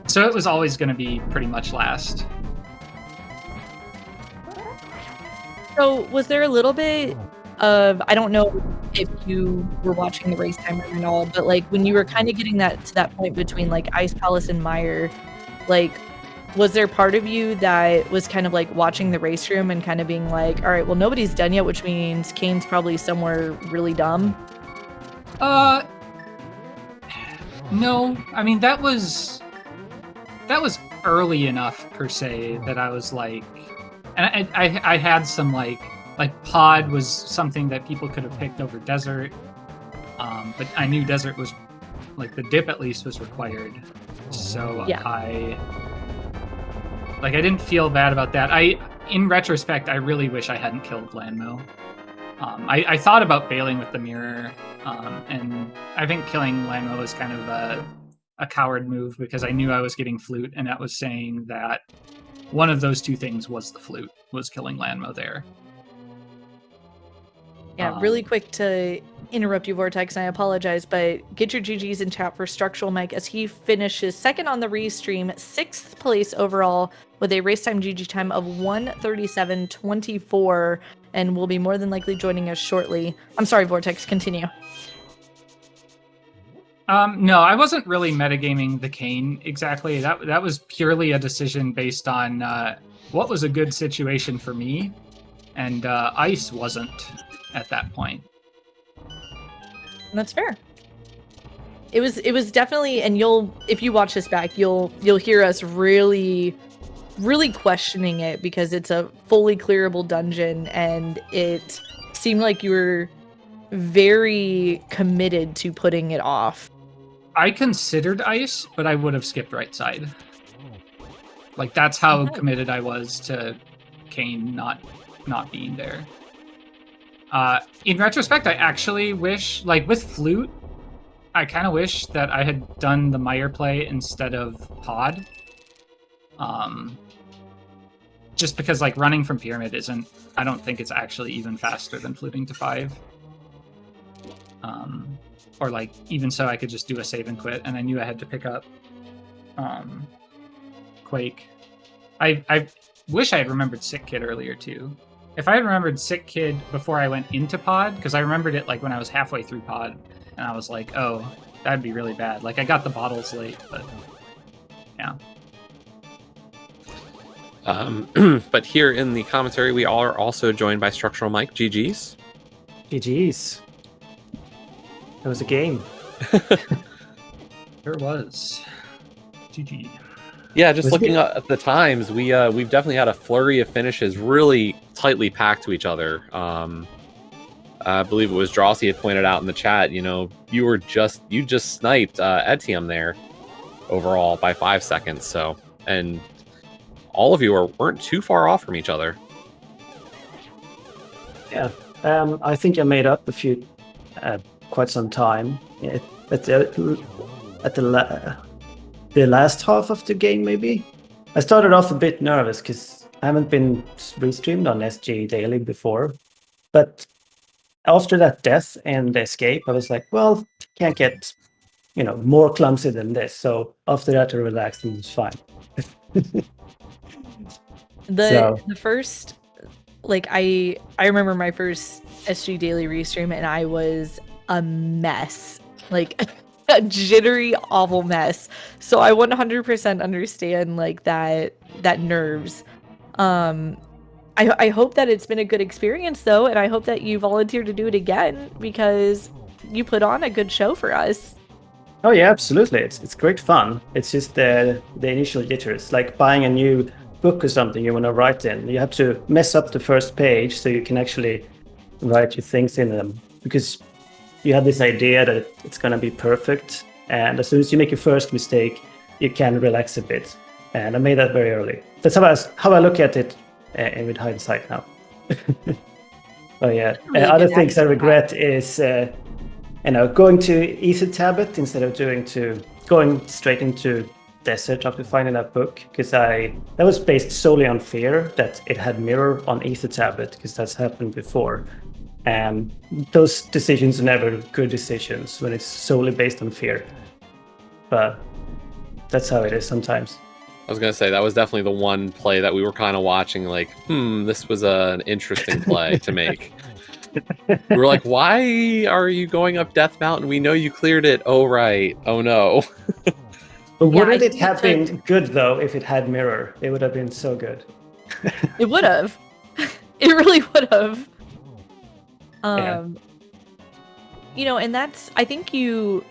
So it was always going to be pretty much last. So was there a little bit of, I don't know if you were watching the race timer and all, but when you were kind of getting to that point between Ice Palace and Meyer, was there part of you that was kind of watching the race room and kind of being like, all right, well, nobody's done yet, which means Kane's probably somewhere really dumb? No. I mean, that was early enough per se that I was and I had some Pod was something that people could have picked over Desert, but I knew Desert was the dip at least was required, so yeah. I didn't feel bad about that. In retrospect, I really wish I hadn't killed Landmo. I thought about bailing with the mirror, and I think killing Landmo was kind of a coward move because I knew I was getting flute, and that was saying that one of those two things was the flute, was killing Landmo there. Yeah, really quick to interrupt you, Vortex, and I apologize, but get your GGs in chat for Structural Mike as he finishes second on the restream, 6th place overall with a race time GG time of 1:37.24, and will be more than likely joining us shortly. I'm sorry, Vortex, continue. No, I wasn't really metagaming the Kane exactly. That was purely a decision based on what was a good situation for me, and Ice wasn't at that point. That's fair. It was definitely, and if you watch this back, you'll hear us really questioning it because it's a fully clearable dungeon, and it seemed like you were very committed to putting it off. I considered Ice, but I would have skipped right side. That's how committed I was to Kane not being there. In retrospect, I actually wish, with Flute, I kind of wish that I had done the Meyer play instead of Pod. just because like running from pyramid isn't, I don't think it's actually even faster than fluting to 5. Or like, even so, I could just do a save and quit, and I knew I had to pick up Quake. I wish I had remembered Sick Kid earlier too. If I had remembered Sick Kid before I went into Pod, because I remembered it like when I was halfway through Pod, and I was like, oh, that'd be really bad. Like I got the bottles late, but yeah. But here in the commentary, we are also joined by Structural Mike. GG's. GG's. It was a game. There was. GG. Yeah, just Was looking it? at the times, we've definitely had a flurry of finishes, really tightly packed to each other. I believe it was Drossi had pointed out in the chat. You know, you just sniped Etium there overall by 5 seconds. So, and all of you weren't too far off from each other. Yeah. I think I made up a few, quite some time at the last half of the game. Maybe I started off a bit nervous because I haven't been restreamed on SG Daily before, but after that death and the escape, I was like, well, can't get more clumsy than this. So after that, I relaxed and it was fine. The first, like I remember my first SG Daily restream, and I was a mess, like a jittery, awful mess. So I 100% understand like that nerves. I hope that it's been a good experience though, and I hope that you volunteered to do it again because you put on a good show for us. Oh yeah, absolutely. It's great fun. It's just the initial jitters, like buying a new book or something you want to write in. You have to mess up the first page so you can actually write your things in them, because you have this idea that it's going to be perfect, and as soon as you make your first mistake, you can relax a bit. And I made that very early. That's how I look at it with hindsight now. Oh yeah. Really Other good things I attitude. regret is going to Easy Tablet instead of going straight into Desert after finding that book, because that was based solely on fear that it had mirror on Ether Tablet, because that's happened before. And those decisions are never good decisions when it's solely based on fear. But that's how it is sometimes. I was gonna say that was definitely the one play that we were kind of watching, like, this was an interesting play to make. We were like, why are you going up Death Mountain? We know you cleared it. Oh right. Oh no. But Yeah, wouldn't I it think have it been good though if it had mirror? It would have been so good. It would have. It really would have. Yeah. And that's, I think you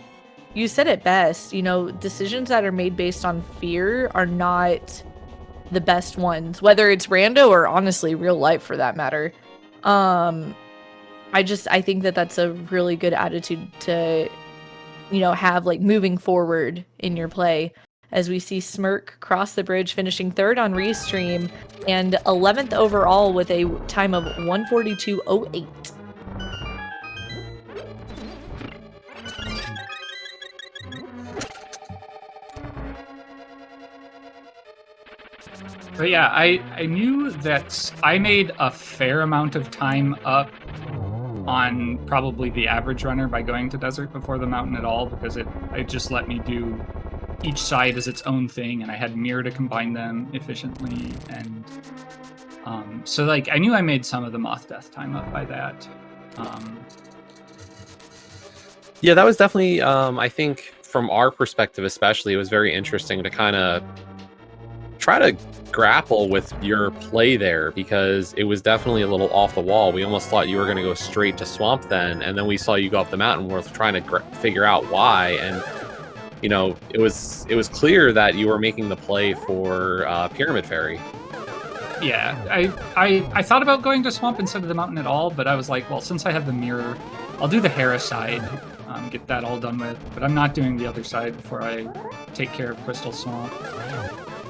said it best. Decisions that are made based on fear are not the best ones, whether it's rando or honestly real life for that matter. I think that that's a really good attitude to have, like, moving forward in your play, as we see Smirk cross the bridge, finishing 3rd on Restream and 11th overall with a time of 1:42.08. But yeah, I knew that I made a fair amount of time up on probably the average runner by going to Desert before the mountain at all, because it just let me do each side as its own thing, and I had mirror to combine them efficiently, and so like I knew I made some of the Moth Death time up by that. Yeah, that was definitely, I think, from our perspective especially, it was very interesting to kind of try to grapple with your play there, because it was definitely a little off the wall. We almost thought you were going to go straight to Swamp then, and then we saw you go up the mountain. We're trying to figure out why, and it was clear that you were making the play for Pyramid Fairy. Yeah, I thought about going to Swamp instead of the mountain at all, but I was like, well, since I have the mirror, I'll do the Hera side, get that all done with, but I'm not doing the other side before I take care of Crystal Swamp.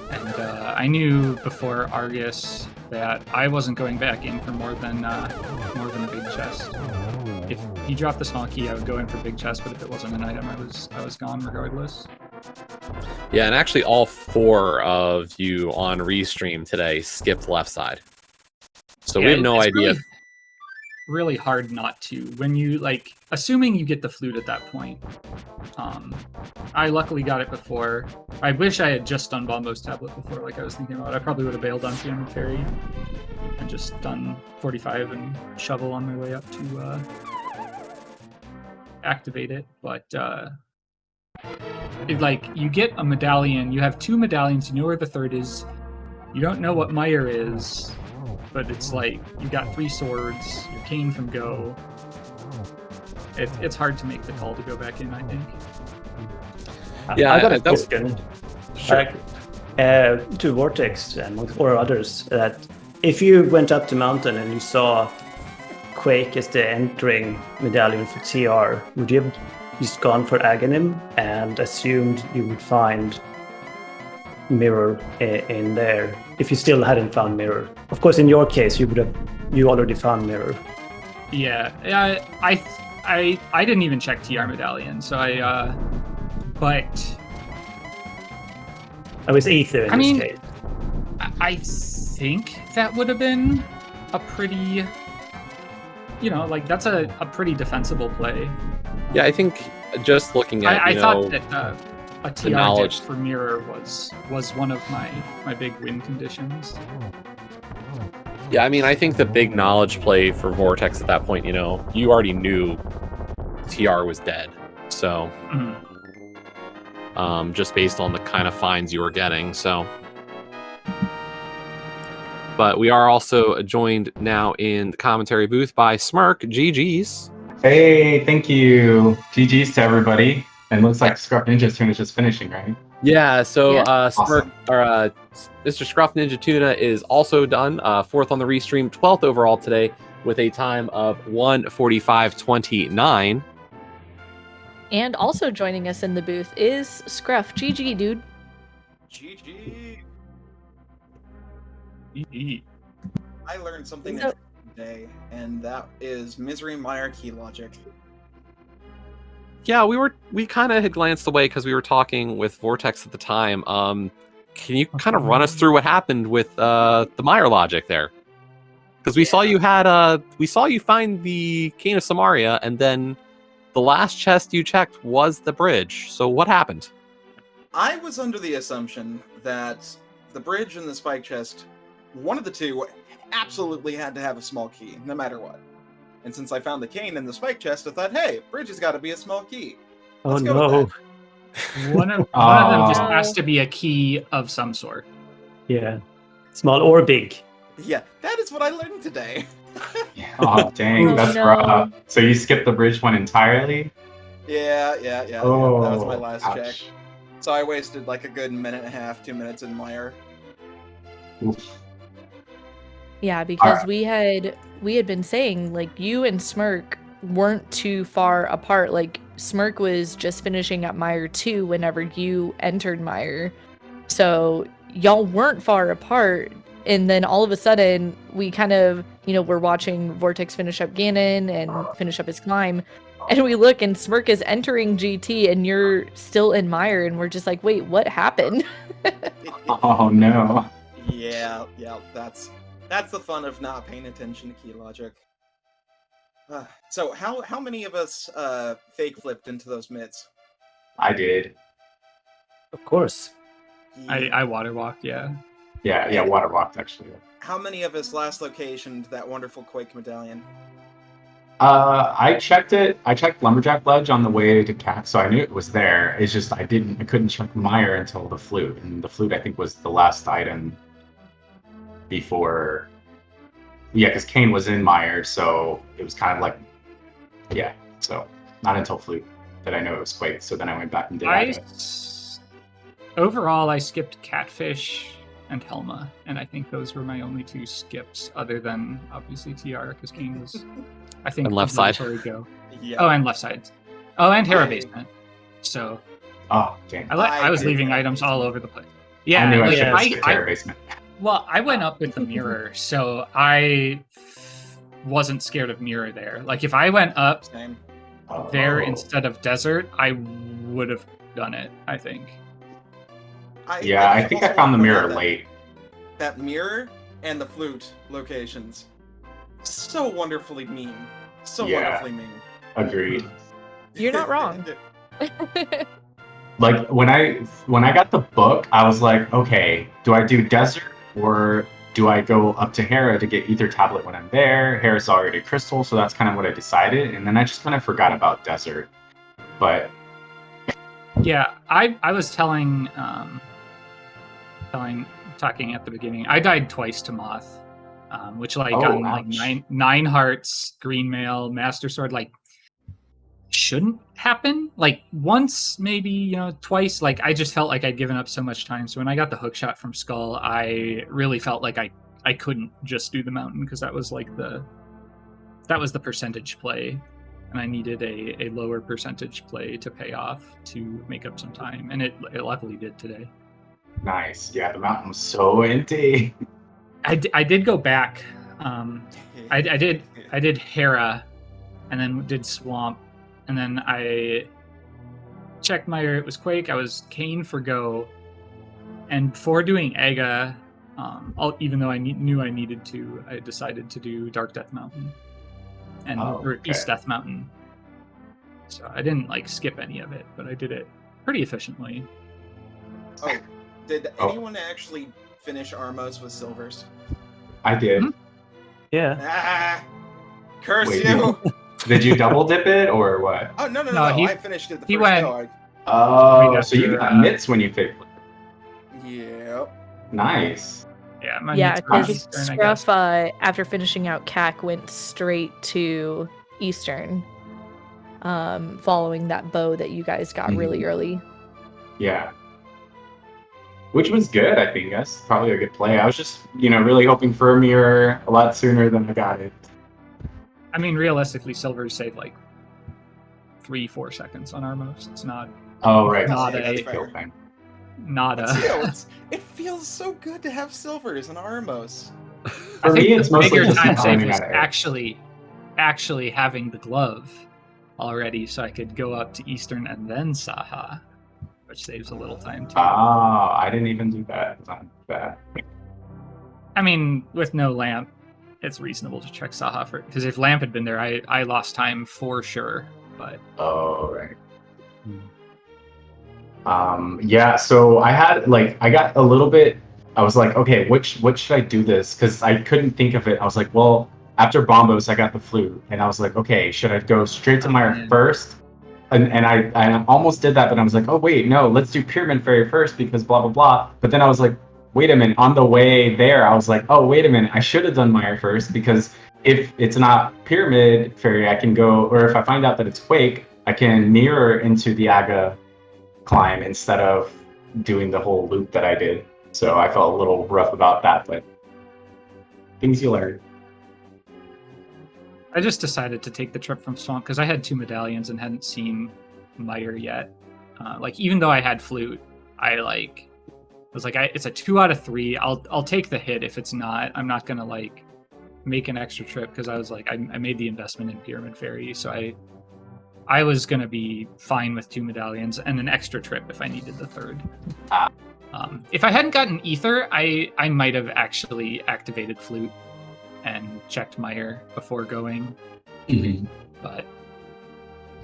And I knew before Argus that I wasn't going back in for more than a big chest. If he dropped the small key, I would go in for big chest, but if it wasn't an item, I was gone regardless. Yeah, and actually all 4 of you on Restream today skipped left side. So we have no it's idea. really hard not to when you like assuming you get the flute at that point. I luckily got it before. I wish I had just done Bombo's tablet before, like I was thinking about. I probably would have bailed on Piano Fairy and just done 45 and shovel on my way up to activate it. But like you get a medallion, you have 2 medallions, you know where the third is. You don't know what Meyer is. But it's like you got 3 swords, your cane from Go. It's hard to make the call to go back in, I think. Yeah, I got a that was- question. Sure. To Vortex or others, that if you went up the mountain and you saw Quake as the entering medallion for TR, would you have just gone for Aghanim and assumed you would find Mirror in there if you still hadn't found Mirror? Of course, in your case, you already found Mirror. Yeah, I didn't even check TR medallion, so but I was Ether in this case. I think that would have been a pretty, like that's a pretty defensible play. Yeah, I think just looking at I thought that a TR knowledge deck for Mirror was one of my big win conditions. Yeah, I mean, I think the big knowledge play for Vortex at that point, you already knew TR was dead. So, just based on the kind of finds you were getting. So, but we are also joined now in the commentary booth by Smirk. GG's. Hey, thank you. GG's to everybody. And looks like Scruff Ninja's turn is just finishing, right? Yeah, so Yeah. Smirk, or Mr. Scruff Ninja Tuna is also done, 4th on the Restream, 12th overall today, with a time of 1:45.29. And also joining us in the booth is Scruff. GG, dude. GG. I learned something No. today, and that is Misery Mire key logic. Yeah, we kind of had glanced away because we were talking with Vortex at the time. Can you kind of run us through what happened with the Meyer logic there? Because we saw you find the Cane of Samaria, and then the last chest you checked was the bridge. So what happened? I was under the assumption that the bridge and the spike chest, one of the two, absolutely had to have a small key, no matter what. And since I found the cane in the spike chest, I thought, hey, bridge has got to be a small key. Let's go with no. that. One of them just Aw. has to be a key of some sort. Yeah. Small or big. Yeah, that is what I learned today. Oh, dang, Oh, that's no. rough. So you skipped the bridge one entirely? Yeah. Oh, That was my last ouch. check. So I wasted like a good minute and a half, 2 minutes in Mire. Oof. Yeah, because Alright. we had been saying like you and Smirk weren't too far apart. Like Smirk was just finishing up Mire 2 whenever you entered Mire. So y'all weren't far apart. And then all of a sudden we kind of, we're watching Vortex finish up Ganon and finish up his climb. And we look and Smirk is entering GT and you're still in Mire and we're just like, wait, what happened? Oh, no. Yeah, that's the fun of not paying attention to key logic. So how many of us fake flipped into those mitts? I did. Of course. I water walked, yeah. Yeah, water walked, actually. How many of us last locationed that wonderful Quake medallion? I checked it. I checked Lumberjack Ledge on the way to Cat, so I knew it was there. It's just I couldn't check Meyer until the flute, and the flute I think was the last item before. Yeah, because Kane was in Meyer, so it was kind of like, yeah. So not until flute that I know it was Quake. So then I went back and did it. Overall, I skipped Catfish and Helma, and I think those were my only 2 skips, other than obviously TR, because Kane was, I think, And left side. Go. Yeah. Oh, and left side. Oh, and Terra Basement. So Oh, dang. I was did leaving that. items all over the place. Yeah, I knew I like, should have I- skipped Terror Basement. Well, I went up with the mirror, so I wasn't scared of mirror there. Like, if I went up Same. there Oh. instead of desert, I would have done it, I think. I just think I also found the wanna point mirror out that- late. That mirror and the flute locations, so wonderfully mean. So Yeah. wonderfully mean. Agreed. You're not wrong. Like when I got the book, I was like, okay, do I do desert or do I go up to Hera to get Ether Tablet when I'm there? Hera's already crystal, so that's kind of what I decided, and then I just kind of forgot about desert. But Yeah, I was talking at the beginning. I died twice to Moth, which like Oh, on like ouch. nine hearts, green mail, master sword, like shouldn't happen. Like once, maybe twice. Like I just felt like I'd given up so much time. So when I got the hook shot from Skull, I really felt like I couldn't just do the mountain because that was the percentage play. And I needed a lower percentage play to pay off to make up some time, and it luckily did today. nice. Yeah, the mountain was so empty. I did go back. I did Hera, and then did Swamp, and then I checked Meyer. It was Quake. I was Kane for Go, and for doing Aga, even though I knew I needed to, I decided to do Dark Death Mountain and or East Death Mountain. So I didn't like skip any of it, but I did it pretty efficiently. Oh, did anyone actually finish Armos with silvers? I did. Hmm? Yeah. Ah, curse Wait, you! Did you double dip it or what? Oh no! No, he- I finished it the he first went- go. Oh, Right so you after, got mitts when you picked. Yep. Nice. Yeah, my Yeah, mitts were because Eastern, I guess. Scruff, after finishing out CAC, went straight to Eastern, following that bow that you guys got really early. Yeah. Which was good, I think. That's probably a good play. I was just, really hoping for a mirror a lot sooner than I got it. I mean, realistically, silvers save like 3-4 seconds on Armos. It's not Oh, right. Not that's a- the kill thing. But a. still, it feels so good to have silvers and Armos. For me, it's the mostly bigger just time not save running was out of air. actually having the glove already, so I could go up to Eastern and then Saha, which saves a little time too. Ah, I didn't even do that. It's not bad. I mean, with no lamp, it's reasonable to check Saha for, because if lamp had been there, I lost time for sure. But Oh, right. Yeah, so I got a little bit, I was like, okay, what should I do this? Because I couldn't think of it. I was like, well, after Bombos, I got the flute. And I was like, okay, should I go straight to Meyer man. first? And I almost did that, but I was like, oh, wait, no, let's do Pyramid Fairy first because blah, blah, blah. But then I was like, wait a minute, on the way there, I was like, oh, wait a minute, I should have done Meyer first because if it's not Pyramid Fairy, I can go, or if I find out that it's Quake, I can mirror into the Aga climb instead of doing the whole loop that I did. So I felt a little rough about that, but things you learn. I just decided to take the trip from Swamp because I had 2 medallions and hadn't seen Meyer yet. Even though I had flute, I was like, it's a 2 out of 3. I'll take the hit if it's not. I'm not gonna make an extra trip because I was like, I made the investment in Pyramid Fairy, so I was gonna be fine with 2 medallions and an extra trip if I needed the 3rd. If I hadn't gotten Ether, I might have actually activated flute and checked Meyer before going. But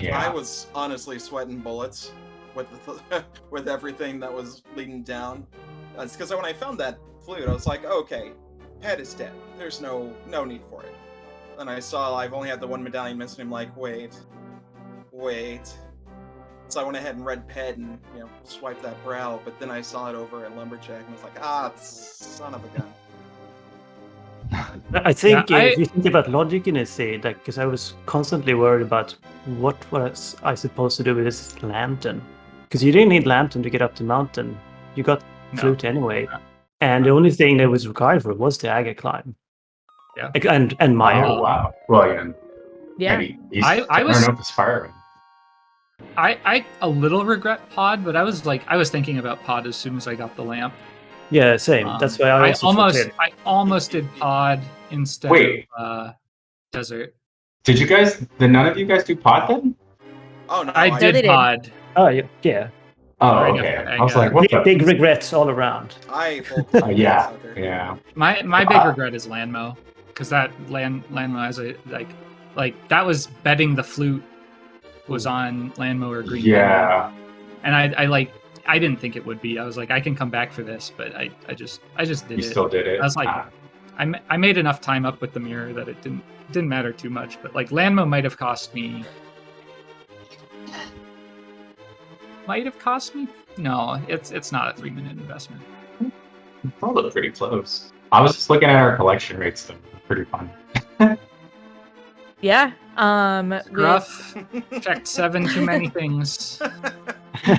Yeah. I was honestly sweating bullets with with everything that was leading down. That's because when I found that flute, I was like, okay, Pet is dead. There's no need for it. And I saw I've only had the 1 medallion missing. I'm like, wait. So I went ahead and read Pet and swiped that brow. But then I saw it over at Lumberjack and was like, son of a gun. I think Yeah, if you think about logic in a seed, because I was constantly worried about what was I supposed to do with this lantern, because you didn't need lantern to get up the mountain. You got flute anyway, and the only thing that was required for it was the Aga climb. Yeah. And Meyer. Oh, wow. Well, yeah. Yeah. Maybe I don't was- know if it's firing. I a little regret Pod, but I was thinking about Pod as soon as I got the lamp. Yeah, same. That's why I also I almost did Pod instead Wait. of Desert. Did none of you guys do pod then? Oh no, I they did did. Pod. Oh, yeah. Oh, Right okay. after I was egg, like, what the? Big regrets all around. I full Yeah, sucker. yeah. My big regret is Landmo, because that Landmo has a like that was betting the flute was on Landmo or Green. Yeah. Landmo. And I didn't think it would be. I was like, I can come back for this, but I just did You it. still did it. I was like, Ah. I made enough time up with the mirror that it didn't matter too much. But like Landmo might have cost me. No, it's not a 3-minute investment. All look pretty close. I was just looking at our collection rates, though. Pretty fun. Yeah. Gruff checked 7 too many things.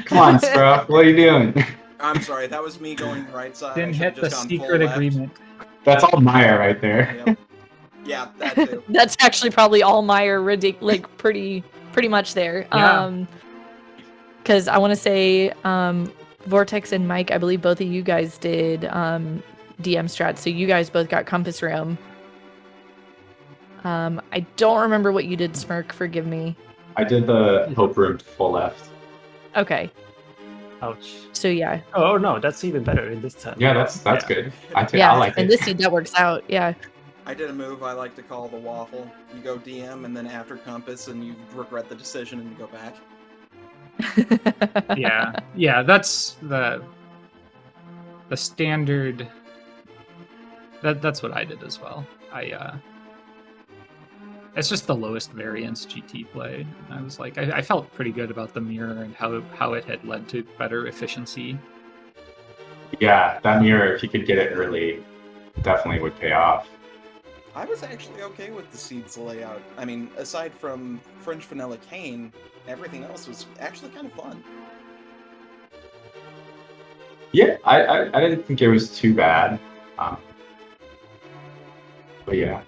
Come on, Scruff. What are you doing? I'm sorry, that was me going right side. Didn't I hit should've the just gone full secret left. agreement. That's all Maya right there. Yep. Yeah, that too. That's actually probably all Meyer like pretty much there. Yeah. Because I want to say Vortex and Mike, I believe both of you guys did DM strat, so you guys both got Compass Room. I don't remember what you did, Smirk. Forgive me. I did the Hope Room to full left. Okay, Ouch. so yeah, Oh no, that's even better in this time. Yeah, that's good. I yeah, like and it. this seed that works out. Yeah, I did a move I like to call the waffle. You go DM and then after Compass and you regret the decision and you go back. Yeah, that's the standard. That's what I did as well. It's just the lowest variance GT play. I was like, I felt pretty good about the mirror and how it had led to better efficiency. Yeah, that mirror, if you could get it early, definitely would pay off. I was actually okay with the seeds layout. I mean, aside from French Vanilla Cane, everything else was actually kind of fun. Yeah, I didn't think it was too bad. But yeah.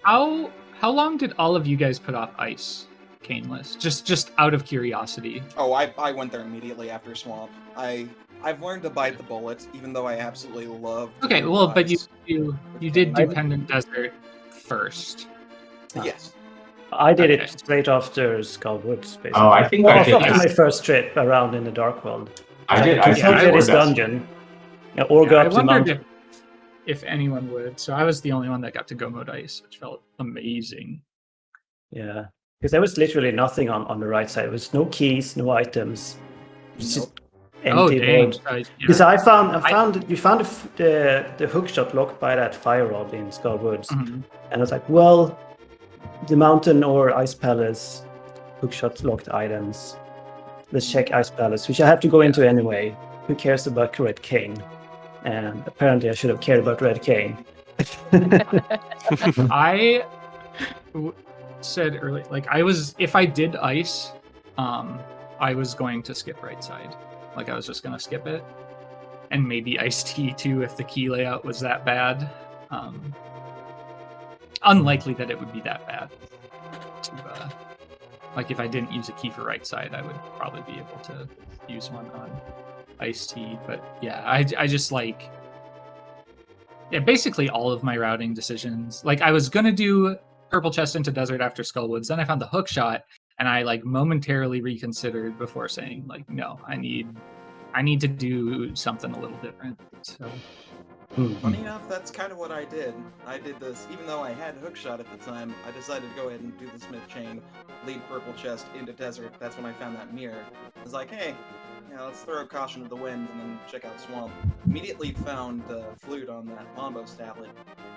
How long did all of you guys put off ice, Caneless? Just out of curiosity. Oh, I went there immediately after Swamp. I've learned to bite the bullet, even though I absolutely love. Okay, well, but ice. you did do Pendant Desert first. Yes. I did Okay. it straight after Skull Woods, basically. Oh, I think Well, I did. after my Yes. first trip around in the Dark World. I did. I I completed did this best. dungeon. Yeah, or Yeah, go I up to wondered mountain. if anyone would. So I was the only one that got to go mode ice, which felt amazing. Yeah, because there was literally nothing on the right side. There was no keys, no items. It was just Oh empty dang! void. Because I found you found the hookshot locked by that fire rod in Skull Woods, Mhm. and I was like, well, the mountain or Ice Palace hookshot locked items. Let's check Ice Palace, which I have to go into anyway. Who cares about Red Cane? And apparently, I should have cared about Red Cane. I said early, like if I did ice, I was going to skip right side. Like I was just gonna skip it, and maybe iced tea too if the key layout was that bad. Unlikely that it would be that bad. Like if I didn't use a key for right side, I would probably be able to use one on iced tea. But yeah, I just like. Yeah, basically all of my routing decisions. Like I was gonna do Purple Chest into Desert after Skullwoods, then I found the hook shot, and I like momentarily reconsidered before saying like, no, I need to do something a little different. So Funny enough, that's kind of what I did. I did this, even though I had hookshot at the time, I decided to go ahead and do the Smith Chain, lead Purple Chest into Desert. That's when I found that mirror. I was like, hey, let's throw caution to the wind and then check out Swamp. Immediately found the flute on that Bombos tablet.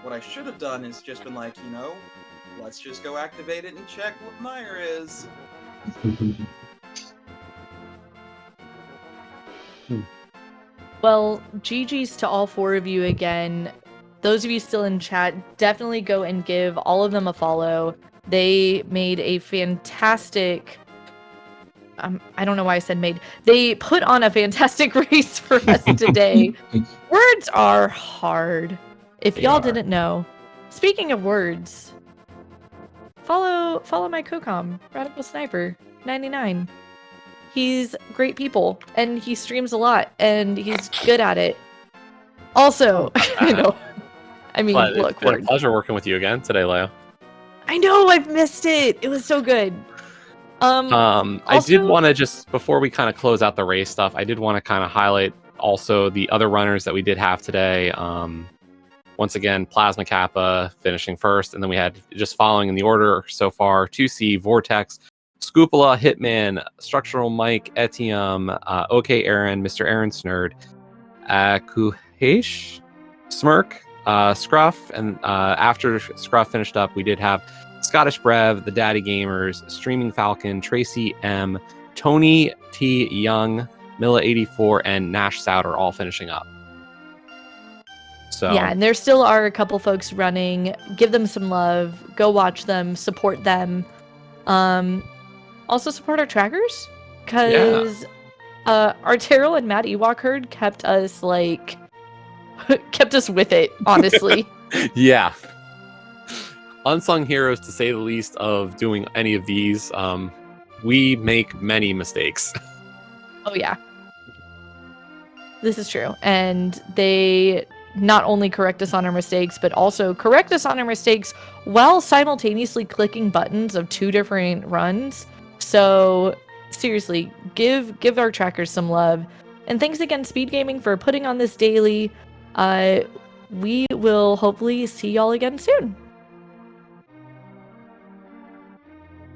What I should have done is just been like, let's just go activate it and check what Meyer is. Well, GG's to all 4 of you again. Those of you still in chat, definitely go and give all of them a follow. They made a fantastic... I don't know why I said made. They put on a fantastic race for us today. Words are hard. If They y'all are. didn't know. Speaking of words, follow my co-com, Radical Sniper 99. He's great people, and he streams a lot, and he's good at it. Also, I mean, But look, it's been a words. pleasure working with you again today, Leo. I know, I've missed it. It was so good. I did Also- want to just, before we kind of close out the race stuff, I did want to kind of highlight also the other runners that we did have today. Once again, Plasma Kappa finishing first, and then we had, just following in the order so far, 2C, Vortex, Scoopula, Hitman, Structural Mike, Etium, OK Aaron, Mr. Aaron Snurd, Kuhesh, Smirk, Scruff, and after Scruff finished up, we did have Scottish Brev, The Daddy Gamers, Streaming Falcon, Tracy M, Tony T. Young, Milla84, and Nash Souter all finishing up. So Yeah, and there still are a couple folks running. Give them some love. Go watch them. Support them. Also support our trackers, because Artero and Matt Ewok Herd kept us kept us with it, honestly. yeah. Unsung heroes, to say the least, of doing any of these. We make many mistakes. Oh yeah. This is true. And they not only correct us on our mistakes, but also correct us on our mistakes while simultaneously clicking buttons of 2 different runs. So seriously, give our trackers some love. And thanks again, Speed Gaming, for putting on this daily. We will hopefully see y'all again soon.